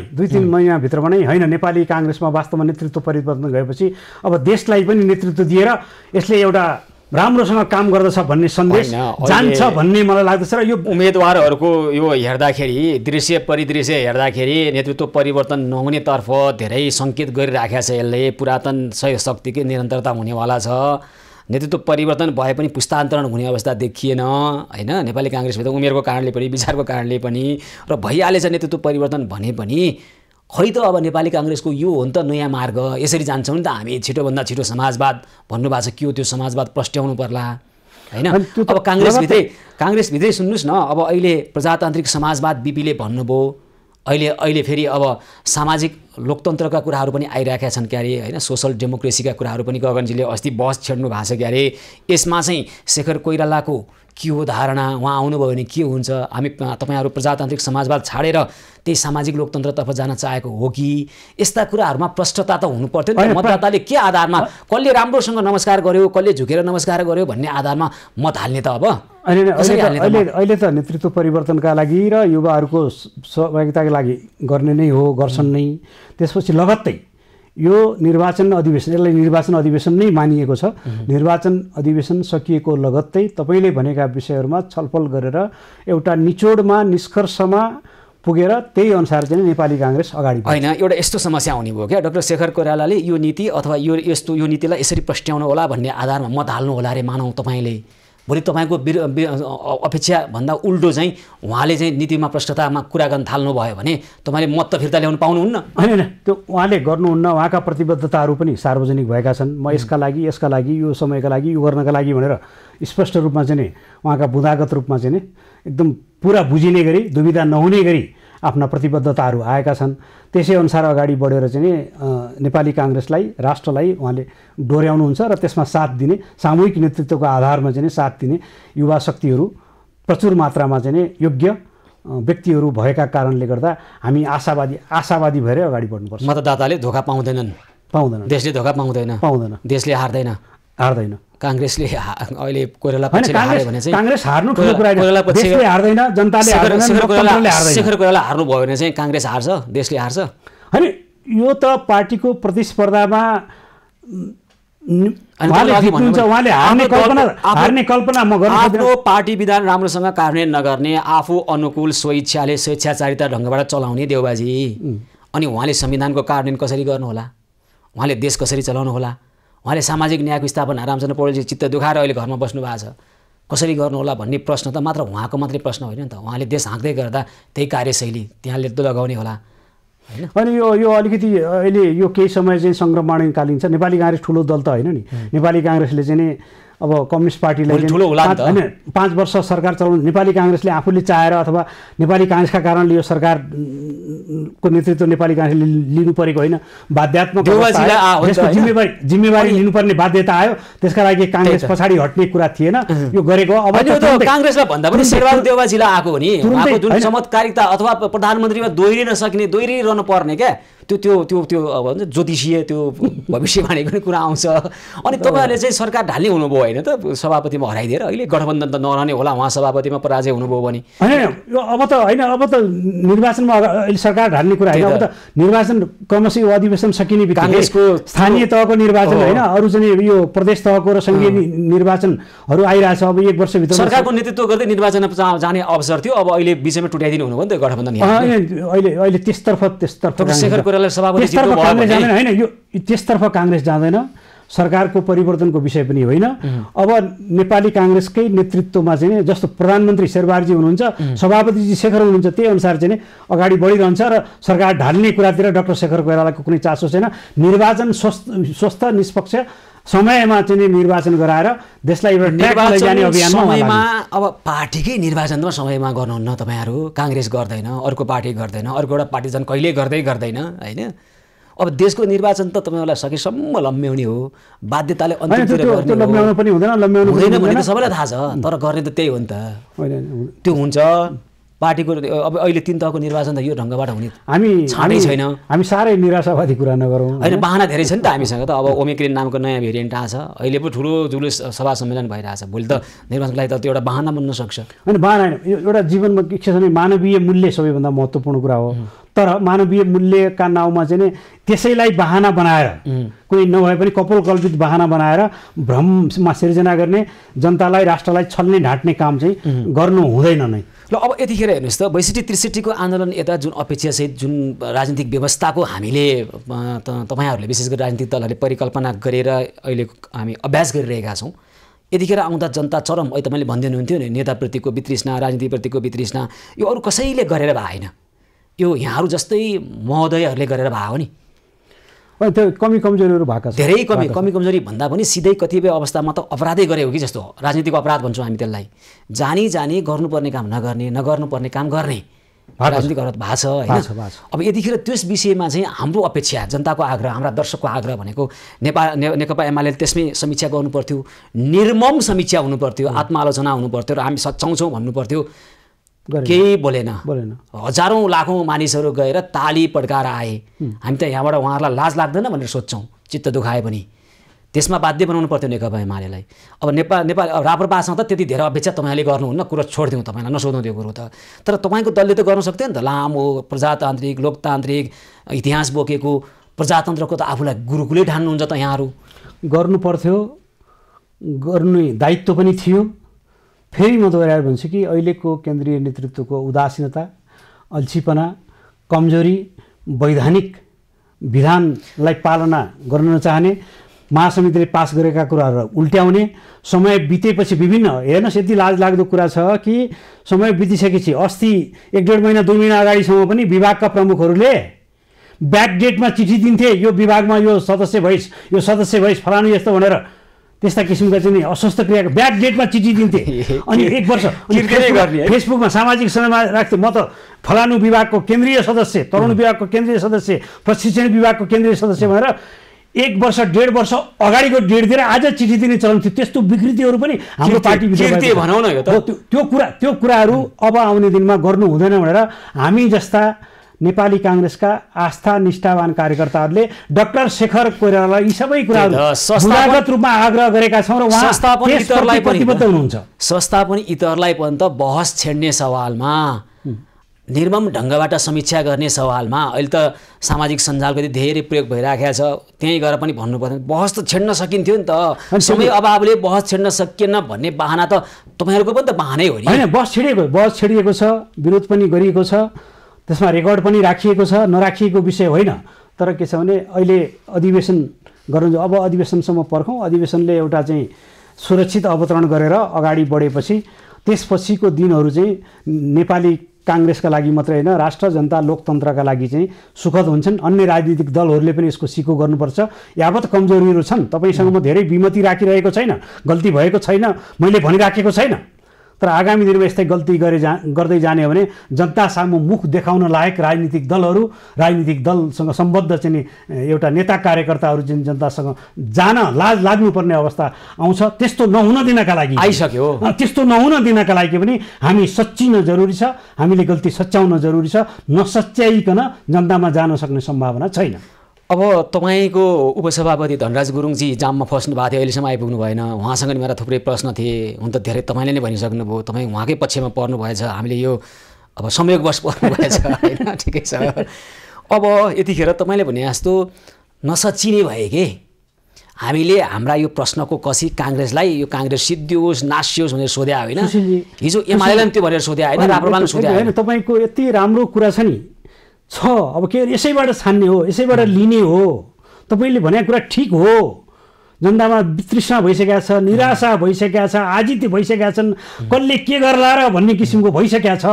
नै होइन, नेपाली काङ्ग्रेसमा वास्तवमा नेतृत्व परिवर्तन गएपछि अब देशलाई पनि नेतृत्व दिएर यसले एउटा राम्रोसँग काम गर्दछ भन्ने सन्देश जान्छ भन्ने मलाई लाग्दछ। र यो उम्मेदवारहरूको यो हेर्दाखेरि परिदृश्य हेर्दाखेरि नेतृत्व परिवर्तन नहुनेतर्फ धेरै सङ्केत गरिराखेको छ। यसले पुरातन शक्तिकै निरन्तरता हुनेवाला छ। नेतृत्व परिवर्तन भए पनि पुस्तान्तरण हुने अवस्था देखिएन, होइन। नेपाली काङ्ग्रेसभित्र उमेरको कारणले पनि, विचारको कारणले पनि र भइहालेछ नेतृत्व परिवर्तन भने पनि खै त अब नेपाली काङ्ग्रेसको यो हो नि त नयाँ मार्ग, यसरी जान्छौँ नि त हामी, छिटोभन्दा छिटो समाजवाद भन्नुभएको छ, के हो त्यो समाजवाद प्रस्ट्याउनु पर्ला, होइन। अब काङ्ग्रेसभित्रै सुन्नुहोस् न, अब अहिले प्रजातान्त्रिक समाजवाद बिपीले भन्नुभयो, अहिले फेरि अब सामाजिक लोकतन्त्रका कुराहरू पनि आइरहेका छन् क्यारे, होइन। सोसल डेमोक्रेसीका कुराहरू पनि गगनजीले अस्ति बहस छेड्नु भएको छ क्यारे। यसमा चाहिँ शेखर कोइरालाको के हो धारणा, उहाँ आउनुभयो भने के हुन्छ, तपाईँहरू प्रजातान्त्रिक समाजवाद छाडेर त्यही सामाजिक लोकतन्त्रतर्फ जान चाहेको हो कि, यस्ता कुराहरूमा प्रष्टता त हुनु पर्थ्यो नि। मतदाताले के आधारमा, कसले राम्रोसँग नमस्कार गर्यो, कसले झुकेर नमस्कार गर्यो भन्ने आधारमा मत हाल्ने त। अब अहिले त नेतृत्व परिवर्तनका लागि र युवाहरूको सहभागिताका लागि गर्ने नै हो, गर्छन् नै। त्यसपछि लगत्तै यो निर्वाचन अधिवेशन, यसलाई निर्वाचन अधिवेशन नै मानिएको छ। निर्वाचन अधिवेशन सकिएको लगत्तै तपाईँले भनेका विषयहरूमा छलफल गरेर एउटा निचोडमा, निष्कर्षमा पुगेर त्यही अनुसार चाहिँ नेपाली काङ्ग्रेस अगाडि होइन। एउटा यस्तो समस्या आउने भयो क्या, डाक्टर शेखर कोइरालाले यो नीति अथवा यो नीतिलाई यसरी प्रस्ट्याउनु होला भन्ने आधारमा मत हाल्नु होला अरे मानौँ तपाईँले। भोलि तपाईँको अपेक्षाभन्दा उल्टो चाहिँ उहाँले चाहिँ नीतिमा प्रष्टतामा कुरा गर्न थाल्नुभयो भने तपाईँले मत त फिर्ता ल्याउनु पाउनुहुन्न। होइन, त्यो उहाँले गर्नुहुन्न। उहाँका प्रतिबद्धताहरू पनि सार्वजनिक भएका छन्। म यसका लागि यो समयका लागि यो गर्नका लागि भनेर स्पष्ट रूपमा चाहिँ उहाँका बुँदागत रूपमा चाहिँ एकदम पुरा बुझिने गरी, दुविधा नहुने गरी आफ्ना प्रतिबद्धताहरू आएका छन्। त्यसै अनुसार अगाडि बढेर चाहिँ नेपाली काङ्ग्रेसलाई, राष्ट्रलाई उहाँले डोर्याउनुहुन्छ र त्यसमा साथ दिने, सामूहिक नेतृत्वको आधारमा चाहिँ साथ दिने युवा शक्तिहरू प्रचुर मात्रामा चाहिँ योग्य व्यक्तिहरू भएका कारणले गर्दा हामी आशावादी भएर अगाडि बढ्नुपर्छ। मतदाताले धोका पाउँदैन, देशले धोका पाउँदैन, देशले हार्दैन। काङ्ग्रेसले अहिले कोइराला पक्षले हार्यो भने चाहिँ काङ्ग्रेस हार्नु ठुलो कुरा हैन। देशले हार्दैन, जनताले हार्दैन, लोकतन्त्रले हार्दैन। शेखर कोइराला हार्नु भयो भने चाहिँ काङ्ग्रेस हार्छ, देशले हार्छ। हैन, यो त पार्टीको प्रतिस्पर्धामा उहाँले हार्ने कल्पना म गर्न सक्दिनँ। आफ्नो पार्टी विधान राम्रोसँग कार्यान्वयन नगर्ने, आफू अनुकूल स्वइच्छाले स्वेच्छाचारिता ढङ्गबाट चलाउने देउबाजी, अनि उहाँले संविधानको कार्यान्वयन कसरी गर्नुहोला, उहाँले देश कसरी चलाउनु होला, उहाँले सामाजिक न्यायको स्थापना रामचन्द्र पौडेलजी चित्त दुखाएर अहिले घरमा बस्नु भएको छ, कसरी गर्नुहोला भन्ने प्रश्न त मात्र उहाँको मात्रै प्रश्न होइन नि त। उहाँले देश हाँक्दै गर्दा त्यही कार्यशैली त्यहाँले लगाउने होला, होइन। अनि यो अलिकति अहिले यो केही समय चाहिँ सङ्क्रमणकालीन छ। नेपाली काङ्ग्रेस ठुलो दल त होइन नि। नेपाली काङ्ग्रेसले चाहिँ अब कम्युनिस्ट पार्टीलाई ठुलो होला नि त। होइन 5 वर्ष सरकार चलाउनु नेपाली काङ्ग्रेसले आफूले चाहेर अथवा नेपाली काङ्ग्रेसका कारणले यो सरकारको नेतृत्व नेपाली काङ्ग्रेसले लिनु परेको होइन, बाध्यात्मक जिम्मेवारी लिनुपर्ने बाध्यता आयो। त्यसका लागि काङ्ग्रेस पछाडि हट्ने कुरा थिएन, यो गरेको। अब काङ्ग्रेसलाई भन्दा पनि शेरबहादुर देउवाजीलाई आएको हो नि, उहाँको जुन चमत्कारिता अथवा प्रधानमन्त्रीमा दोहोरिरहनु पर्ने क्या त्यो अब ज्योतिषीय त्यो भविष्यवाणीको पनि कुरा आउँछ। अनि तपाईँहरूले चाहिँ सरकार ढाल्ने हुनुभयो होइन त, सभापतिमा हराइदिएर। अहिले गठबन्धन त नरहने होला, उहाँ सभापतिमा पराजय हुनुभयो भने। होइन अब त निर्वाचनमा अहिले सरकार ढाल्ने कुरा होइन, अब त निर्वाचन क्रमशः यो अधिवेशन सकिने बित्तिकै काङ्ग्रेसको स्थानीय तहको निर्वाचन होइन, अरू चाहिँ यो प्रदेश तहको र सङ्घीय निर्वाचनहरू आइरहेछ। अब 1 वर्षभित्र सरकारको नेतृत्व गर्दै निर्वाचनमा जाने अवसर थियो, अब अहिले बिचमा टुटाइदिनु हुनुभयो नि त गठबन्धन। अहिले त्यसतर्फ त्यसतर्फ काङ्ग्रेस जाँदैन, सरकारको परिवर्तनको विषय पनि होइन। अब नेपाली काङ्ग्रेसकै नेतृत्वमा चाहिँ जस्तो प्रधानमन्त्री शेरबहादुरजी हुनुहुन्छ, सभापतिजी शेखर हुनुहुन्छ, त्यही अनुसार चाहिँ अगाडि बढिरहन्छ र सरकार ढाल्ने कुरातिर डाक्टर शेखर कोइरालाको कुनै चासो छैन। निर्वाचन स्वस्थ निष्पक्ष समयमा चाहिँ निर्वाचन गराएर देशलाई एउटा ट्र्याकमा लैजाने अभियानमा अब पार्टीकै निर्वाचन त समयमा गर्नुहुन्न तपाईँहरू, काङ्ग्रेस गर्दैन, अर्को पार्टी गर्दैन, अर्को एउटा पार्टी झन् कहिल्यै गर्दैन होइन। अब देशको निर्वाचन त तपाईँहरूलाई सकेसम्म लम्ब्याउने हो, बाध्यताले अन्तिमतिर गर्ने हो। लम्ब्याउनु पनि हुँदैन भने त सबैलाई थाहा छ, तर गर्ने त त्यही हो नि त। त्यो हुन्छ पार्टीको। अब अहिले 3 तहको निर्वाचन त यो ढङ्गबाट हुने छाडै छैन। हामी साह्रै निराशावादी कुरा नगरौँ होइन, बाहना धेरै छ नि त हामीसँग त। अब ओमिक्रिन नामको नयाँ भेरिएन्ट आछ, अहिले पो ठुलो जुलुस सभा सम्मेलन भइरहेछ, भोलि त निर्वाचनको लागि त त्यो एउटा बाहना बन्न सक्छ। होइन बाहना होइन, यो एउटा जीवनमा के छ भने मानवीय मूल्य सबैभन्दा महत्त्वपूर्ण कुरा हो। तर मानवीय मूल्यका नाउँमा चाहिँ त्यसैलाई बाहना बनाएर कुनै नभए पनि कपोलकल्पित बाहना बनाएर भ्रममा सिर्जना गर्ने, जनतालाई राष्ट्रलाई छल्ने ढाँट्ने काम चाहिँ गर्नु हुँदैन नै। ल अब यतिखेर हेर्नुहोस् त 62-63को आन्दोलन यता जुन अपेक्षासहित जुन राजनीतिक व्यवस्थाको हामीले तपाईँहरूले विशेष गरी राजनीतिक दलहरूले परिकल्पना गरेर अहिले हामी अभ्यास गरिरहेका छौँ। यतिखेर आउँदा जनता चरम, अहिले तपाईँले भन्दै हुनुहुन्थ्यो नि नेताप्रतिको वितृष्णा, राजनीतिप्रतिको वितृष्णा, यो अरू कसैले गरेर भएन, यो यहाँहरू जस्तै महोदयहरूले गरेर भयो नि। त्यो कमी कमजोरीहरू भएका छन्, धेरै कमी कमजोरी भन्दा पनि सिधै कतिपय अवस्थामा त अपराधै गरे हो कि जस्तो, राजनीतिक अपराध भन्छौँ हामी त्यसलाई। जानी गर्नुपर्ने काम नगर्नुपर्ने काम गर्ने राजनीतिक अपराध भएको छ होइन। अब यतिखेर त्यस विषयमा चाहिँ हाम्रो अपेक्षा, जनताको आग्रह, हाम्रा दर्शकको आग्रह भनेको नेकपा एमाले त्यसमै समीक्षा गर्नुपर्थ्यो, निर्मम समीक्षा हुनुपर्थ्यो, आत्मालोचना हुनुपर्थ्यो र हामी सच्याउँछौँ भन्नुपर्थ्यो। केही बोलेन। हजारौँ लाखौँ मानिसहरू गएर ताली पड्काएर आए। हामी त यहाँबाट उहाँहरूलाई लाज लाग्दैन भनेर सोध्छौँ, चित्त दुखाए पनि। त्यसमा बाध्य बनाउनु पर्थ्यो नेकपा एमालेलाई। अब नेपाल राप्रपासँग त त्यति धेरै अपेक्षा तपाईँले गर्नुहुन्न, कुरा छोडिदिउँ, तपाईँलाई नसोध्नु त्यो कुरो त। तर तपाईँको दलले त गर्न सक्थ्यो नि त, लामो प्रजातान्त्रिक लोकतान्त्रिक इतिहास बोकेको प्रजातन्त्रको त आफूलाई गुरुकुलै ठान्नुहुन्छ त यहाँहरू। गर्नु पर्थ्यो, गर्ने दायित्व पनि थियो। फेरि म दोहोऱ्याएर भन्छु कि अहिलेको केन्द्रीय नेतृत्वको उदासीनता, अल्छीपना, कमजोरी, वैधानिक विधानलाई पालना गर्न नचाहने, महासमितिले पास गरेका कुराहरू उल्ट्याउने, समय बितेपछि विभिन्न हेर्नुहोस् यति लाजलाग्दो कुरा छ कि समय बितिसकेपछि अस्ति 1-1.5 महिना 2 महिना अगाडिसम्म पनि विभागका प्रमुखहरूले ब्याकडेटमा चिठी दिन्थे, यो विभागमा यो सदस्य भइस फलानु यस्तो भनेर। त्यस्ता किसिमका चाहिँ अस्वस्थ क्रियाको ब्याकडेटमा चिठी दिन्थे। अनि 1 वर्ष फेसबुकमा सामाजिक सञ्जालमा राख्थे, म त फलानु विभागको केन्द्रीय सदस्य, तरुण विभागको केन्द्रीय सदस्य, प्रशिक्षण विभागको केन्द्रीय सदस्य भनेर 1 वर्ष 1.5 वर्ष अगाडिको डेट दिएर आज चिठी दिने चलन थियो। त्यस्तो विकृतिहरू पनि हाम्रो पार्टीभित्र भनौँ न, त्यो कुराहरू अब आउने दिनमा गर्नु हुँदैन भनेर हामी जस्ता नेपाली काङ्ग्रेसका आस्था निष्ठावान कार्यकर्ताहरूले डाक्टर शेखर कोइरालालाई यी सबै कुराहरू संस्थागत रूपमा आग्रह गरेका छौँ र उहाँ प्रतिबद्ध हुनुहुन्छ। संस्था पनि इतरलाई पनि त बहस छेड्ने सवालमा, निर्मम ढङ्गबाट समीक्षा गर्ने सवालमा अहिले त सामाजिक सञ्जालको धेरै प्रयोग भइराखेको छ, त्यहीँ गएर पनि भन्नु पर्दैन। बहस त छेड्न सकिन्थ्यो नि त, समय अभावले बहस छेड्न सकिएन भन्ने बाहना त तपाईँहरूको पनि त बाहनै हो नि। होइन, बहस छेडिएको छ, विरोध पनि गरिएको छ, त्यसमा रेकर्ड पनि राखिएको छ, नराखिएको विषय होइन। तर के छ भने अहिले अधिवेशन गर्नु, अब अधिवेशनसम्म पर्खौँ, अधिवेशनले एउटा चाहिँ सुरक्षित अवतरण गरेर अगाडि बढेपछि त्यसपछिको दिनहरू चाहिँ नेपाली काङ्ग्रेसका लागि मात्रै होइन, राष्ट्र जनता लोकतन्त्रका लागि चाहिँ सुखद हुन्छन्। अन्य राजनीतिक दलहरूले पनि यसको सिको गर्नुपर्छ। यावत कमजोरीहरू छन्, तपाईँसँग म धेरै विमति राखिरहेको छैन, गल्ती भएको छैन, मैले भनिराखेको छैन, तर आगामी दिनमा यस्तै गल्ती गर्दै जाने हो भने जनता सामु मुख देखाउन लायक राजनीतिक दलसँग सम्बद्ध चाहिँ एउटा नेता कार्यकर्ताहरू चाहिँ जनतासँग जान लाज लाग्नुपर्ने अवस्था आउँछ। त्यस्तो नहुन दिनका लागि आइसक्यो। त्यस्तो नहुन दिनका लागि पनि हामी सच्चिन जरुरी छ, हामीले गल्ती सच्याउन जरुरी छ। नसच्याइकन जनतामा जान सक्ने सम्भावना छैन। अब तपाईँको उपसभापति धनराज गुरुङजी जाममा फस्नु भएको थियो, अहिलेसम्म आइपुग्नु भएन। उहाँसँग नि मेरा थुप्रै प्रश्न थिए, हुन त धेरै तपाईँले नै भनिसक्नुभयो, तपाईँ उहाँकै पक्षमा पर्नु भएछ, हामीले यो अब संयोगवश पर्नु भएछ होइन, ठिकै छ। अब यतिखेर तपाईँले भने जस्तो नसच्चिने भए के हामीले हाम्रा यो प्रश्नको कसी काङ्ग्रेसलाई यो काङ्ग्रेस सिद्धियोस् नासियोस् भनेर सोध्या होइन, हिजो एमालेलाई त्यो भनेर सोध्या होइन, राप्रपालाई सोध्या होइन। तपाईँको यति राम्रो कुरा छ नि छ, अब के यसैबाट छान्ने हो, यसैबाट लिने हो। तपाईँले भनेको कुरा ठिक हो। जनतामा वितृष्णा भइसकेका छ, निराशा भइसकेका छ, आजित भइसकेका छन्, कसले के गर्ला र भन्ने किसिमको भइसकेका छ।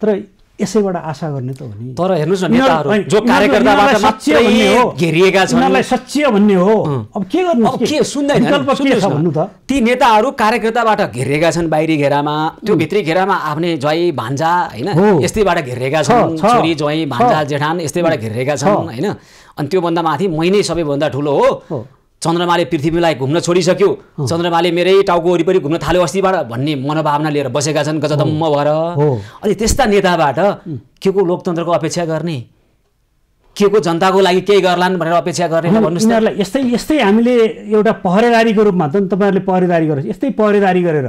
तर यसैबाट आशा गर्ने त हो नि। तर हेर्नुहोस् न, नेताहरू जो कार्यकर्ताबाट मात्रै घेरिएका छन्, उनीहरूलाई सच्चिय भन्ने हो। अब के गर्नु, अब के सुन्दैन भन्नु त। ती नेताहरू कार्यकर्ताबाट घेरिएका छन्, बाहिरी घेरामा, त्यो भित्री घेरामा आफ्नै ज्वाइँ भान्जा होइन यस्तैबाट घेरिएका छन्, छोरी ज्वाइँ भान्जा जेठान यस्तैबाट घेरिएका छन् होइन। अनि त्योभन्दा माथि मै नै सबैभन्दा ठुलो हो, चन्द्रमाले पृथ्वीलाई घुम्न छोडिसक्यो, चन्द्रमाले मेरै टाउको वरिपरि घुम्न थाल्यो अस्तिबाट भन्ने मनोभावना लिएर बसेका छन् गजदम्म भएर। अनि त्यस्ता नेताबाट के को लोकतन्त्रको अपेक्षा गर्ने, के को जनताको लागि केही गर्लान् भनेर अपेक्षा गर्ने भन्नुहोस् त। यिनीहरूलाई यस्तै हामीले एउटा पहरेदारीको रूपमा त तपाईँहरूले पहरेदारी गरेर यस्तै पहरेदारी गरेर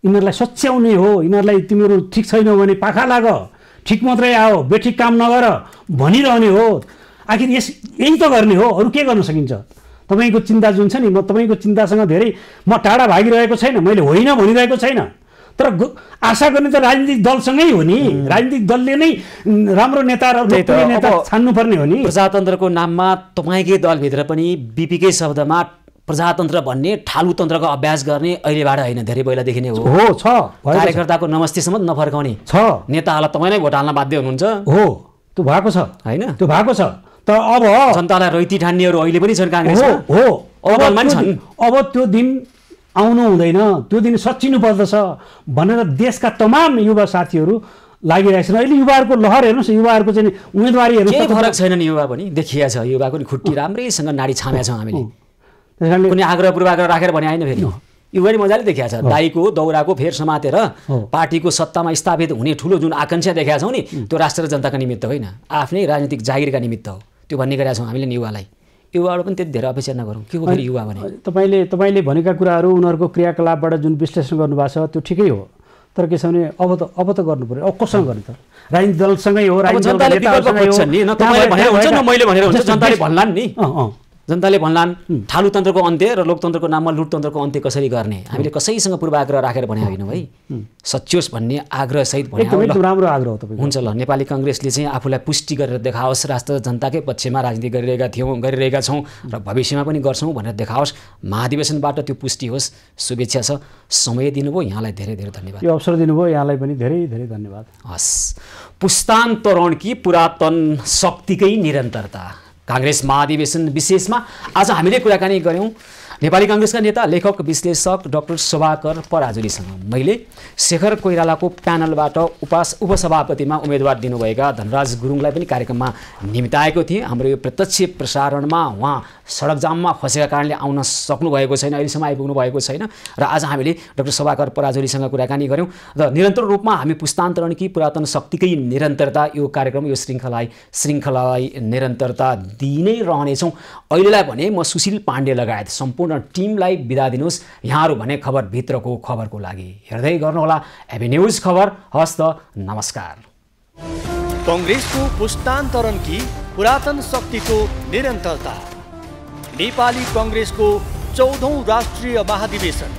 यिनीहरूलाई सच्याउने हो। यिनीहरूलाई तिमीहरू ठिक छैनौ भने पाखा लाग, ठिक मात्रै आओ, बेठिक काम नगर भनिरहने हो। आखिर यही त गर्ने हो, अरू के गर्न सकिन्छ। तपाईँको चिन्ता जुन छ नि, म तपाईँको चिन्तासँग धेरै म टाढा भागिरहेको छैन, मैले होइन भनिरहेको छैन। तर आशा गर्ने त राजनीतिक दलसँगै हो नि, राजनीतिक दलले नै राम्रो नेता र लोकप्रिय नेता छान्नुपर्ने हो नि। प्रजातन्त्रको नाममा तपाईँकै दलभित्र पनि बिपीकै शब्दमा प्रजातन्त्र भन्ने ठालुतन्त्रको अभ्यास गर्ने अहिलेबाट होइन, धेरै पहिलादेखि नै हो। छ कार्यकर्ताको नमस्तेसम्म नफर्काउने छ, नेताहरूलाई तपाईँलाई भोट हाल्न बाध्य हुनुहुन्छ। हो, त्यो भएको छ होइन, त्यो भएको छ। तर अब जनतालाई रैती ठान्नेहरू अहिले पनि छन् काङ्ग्रेसमा, हो छन्। अब त्यो दिन आउनु हुँदैन, त्यो दिन सच्चिनु पर्दछ भनेर देशका तमाम युवा साथीहरू लागिरहेका छन्। अहिले युवाहरूको लहर हेर्नुहोस्, युवाहरूको चाहिँ उम्मेदवारी हेर्नुहोस्, केही फरक छैन नि। युवा पनि देखिया छ, युवाको नि खुट्टी राम्रैसँग नाडी छामेका छौँ हामीले। कुनै आग्रह पूर्वाग्रह राखेर भने आएन, फेरि युवा नि मजाले देखिया छ। दाइको दौराको फेर समातेर पार्टीको सत्तामा स्थापित हुने ठुलो जुन आकाङ्क्षा देखाएका छौँ नि, त्यो राष्ट्र र जनताका निमित्त होइन, आफ्नै राजनीतिक जागिरका निमित्त हो। त्यो भन्ने गरेका छौँ हामीले युवालाई। युवाबाट पनि त्यति धेरै अपेक्षा नगरौँ। के हो फेरि युवा भने तपाईँले भनेका कुराहरू उनीहरूको क्रियाकलापबाट जुन विश्लेषण गर्नुभएको छ त्यो ठिकै हो। तर के छ भने अब त गर्नु पर्यो। अब कोसँग गर्ने त? राजनीतिक दलसँगै हो, जनताले विकल्प खोज्छन् नि, न तपाईँले भनेर हुन्छ न मैले भनेर हुन्छ, जनताले भन्लान् नि। जनताले भन्लान् ठालुतन्त्रको अन्त्य र लोकतन्त्रको नाममा लुटतन्त्रको अन्त्य कसरी गर्ने। हामीले कसैसँग पूर्वाग्रह राखेर भने होइन भाइ, सच्योस् भन्ने आग्रहसहित भने राम्रो आग्रह तपाईँ हुन्छ। ल, नेपाली काङ्ग्रेसले चाहिँ आफूलाई पुष्टि गरेर देखाओस्, राष्ट्र जनताकै पक्षमा राजनीति गरिरहेका छौँ र भविष्यमा पनि गर्छौँ भनेर देखाओस्। महाधिवेशनबाट त्यो पुष्टि होस्, शुभेच्छा छ। समय दिनुभयो यहाँलाई धेरै धेरै धन्यवाद। यो अवसर दिनुभयो यहाँलाई पनि धेरै धेरै धन्यवाद। हस्। पुस्तान्तरणकी पुरातन शक्तिकै निरन्तरता, काङ्ग्रेस महाधिवेशन विशेषमा आज हामीले कुराकानी गऱ्यौँ नेपाली काङ्ग्रेसका नेता लेखक विश्लेषक डाक्टर शोभाकर पराजुलीसँग। मैले शेखर कोइरालाको प्यानलबाट उपसभापतिमा उम्मेदवार दिनुभएका धनराज गुरुङलाई पनि कार्यक्रममा निम्ताएको थिएँ। हाम्रो यो प्रत्यक्ष प्रसारणमा उहाँ सडक जाममा फँसेका कारणले आउन सक्नुभएको छैन, अहिलेसम्म आइपुग्नु भएको छैन र आज हामीले डाक्टर शोभाकर पराजुलीसँग कुराकानी गऱ्यौँ र निरन्तर रूपमा हामी पुस्तान्तरणकी पुरातन शक्तिकै निरन्तरता यो कार्यक्रम यो श्रृङ्खलालाई निरन्तरता दिइ नै रहनेछौँ। अहिलेलाई भने म सुशील पाण्डे लगायत सम्पूर्ण टिमलाई बिदा दिनुहोस्। यहाँहरू भने खबरभित्रको खबरको लागि हेर्दै गर्नुहोला एबी न्युज खबर। हस्त नमस्कार। कांग्रेसको पुस्तान्तरणकी पुरातन शक्तिको निरन्तरता, नेपाली कांग्रेसको 14औं राष्ट्रिय महाधिवेशन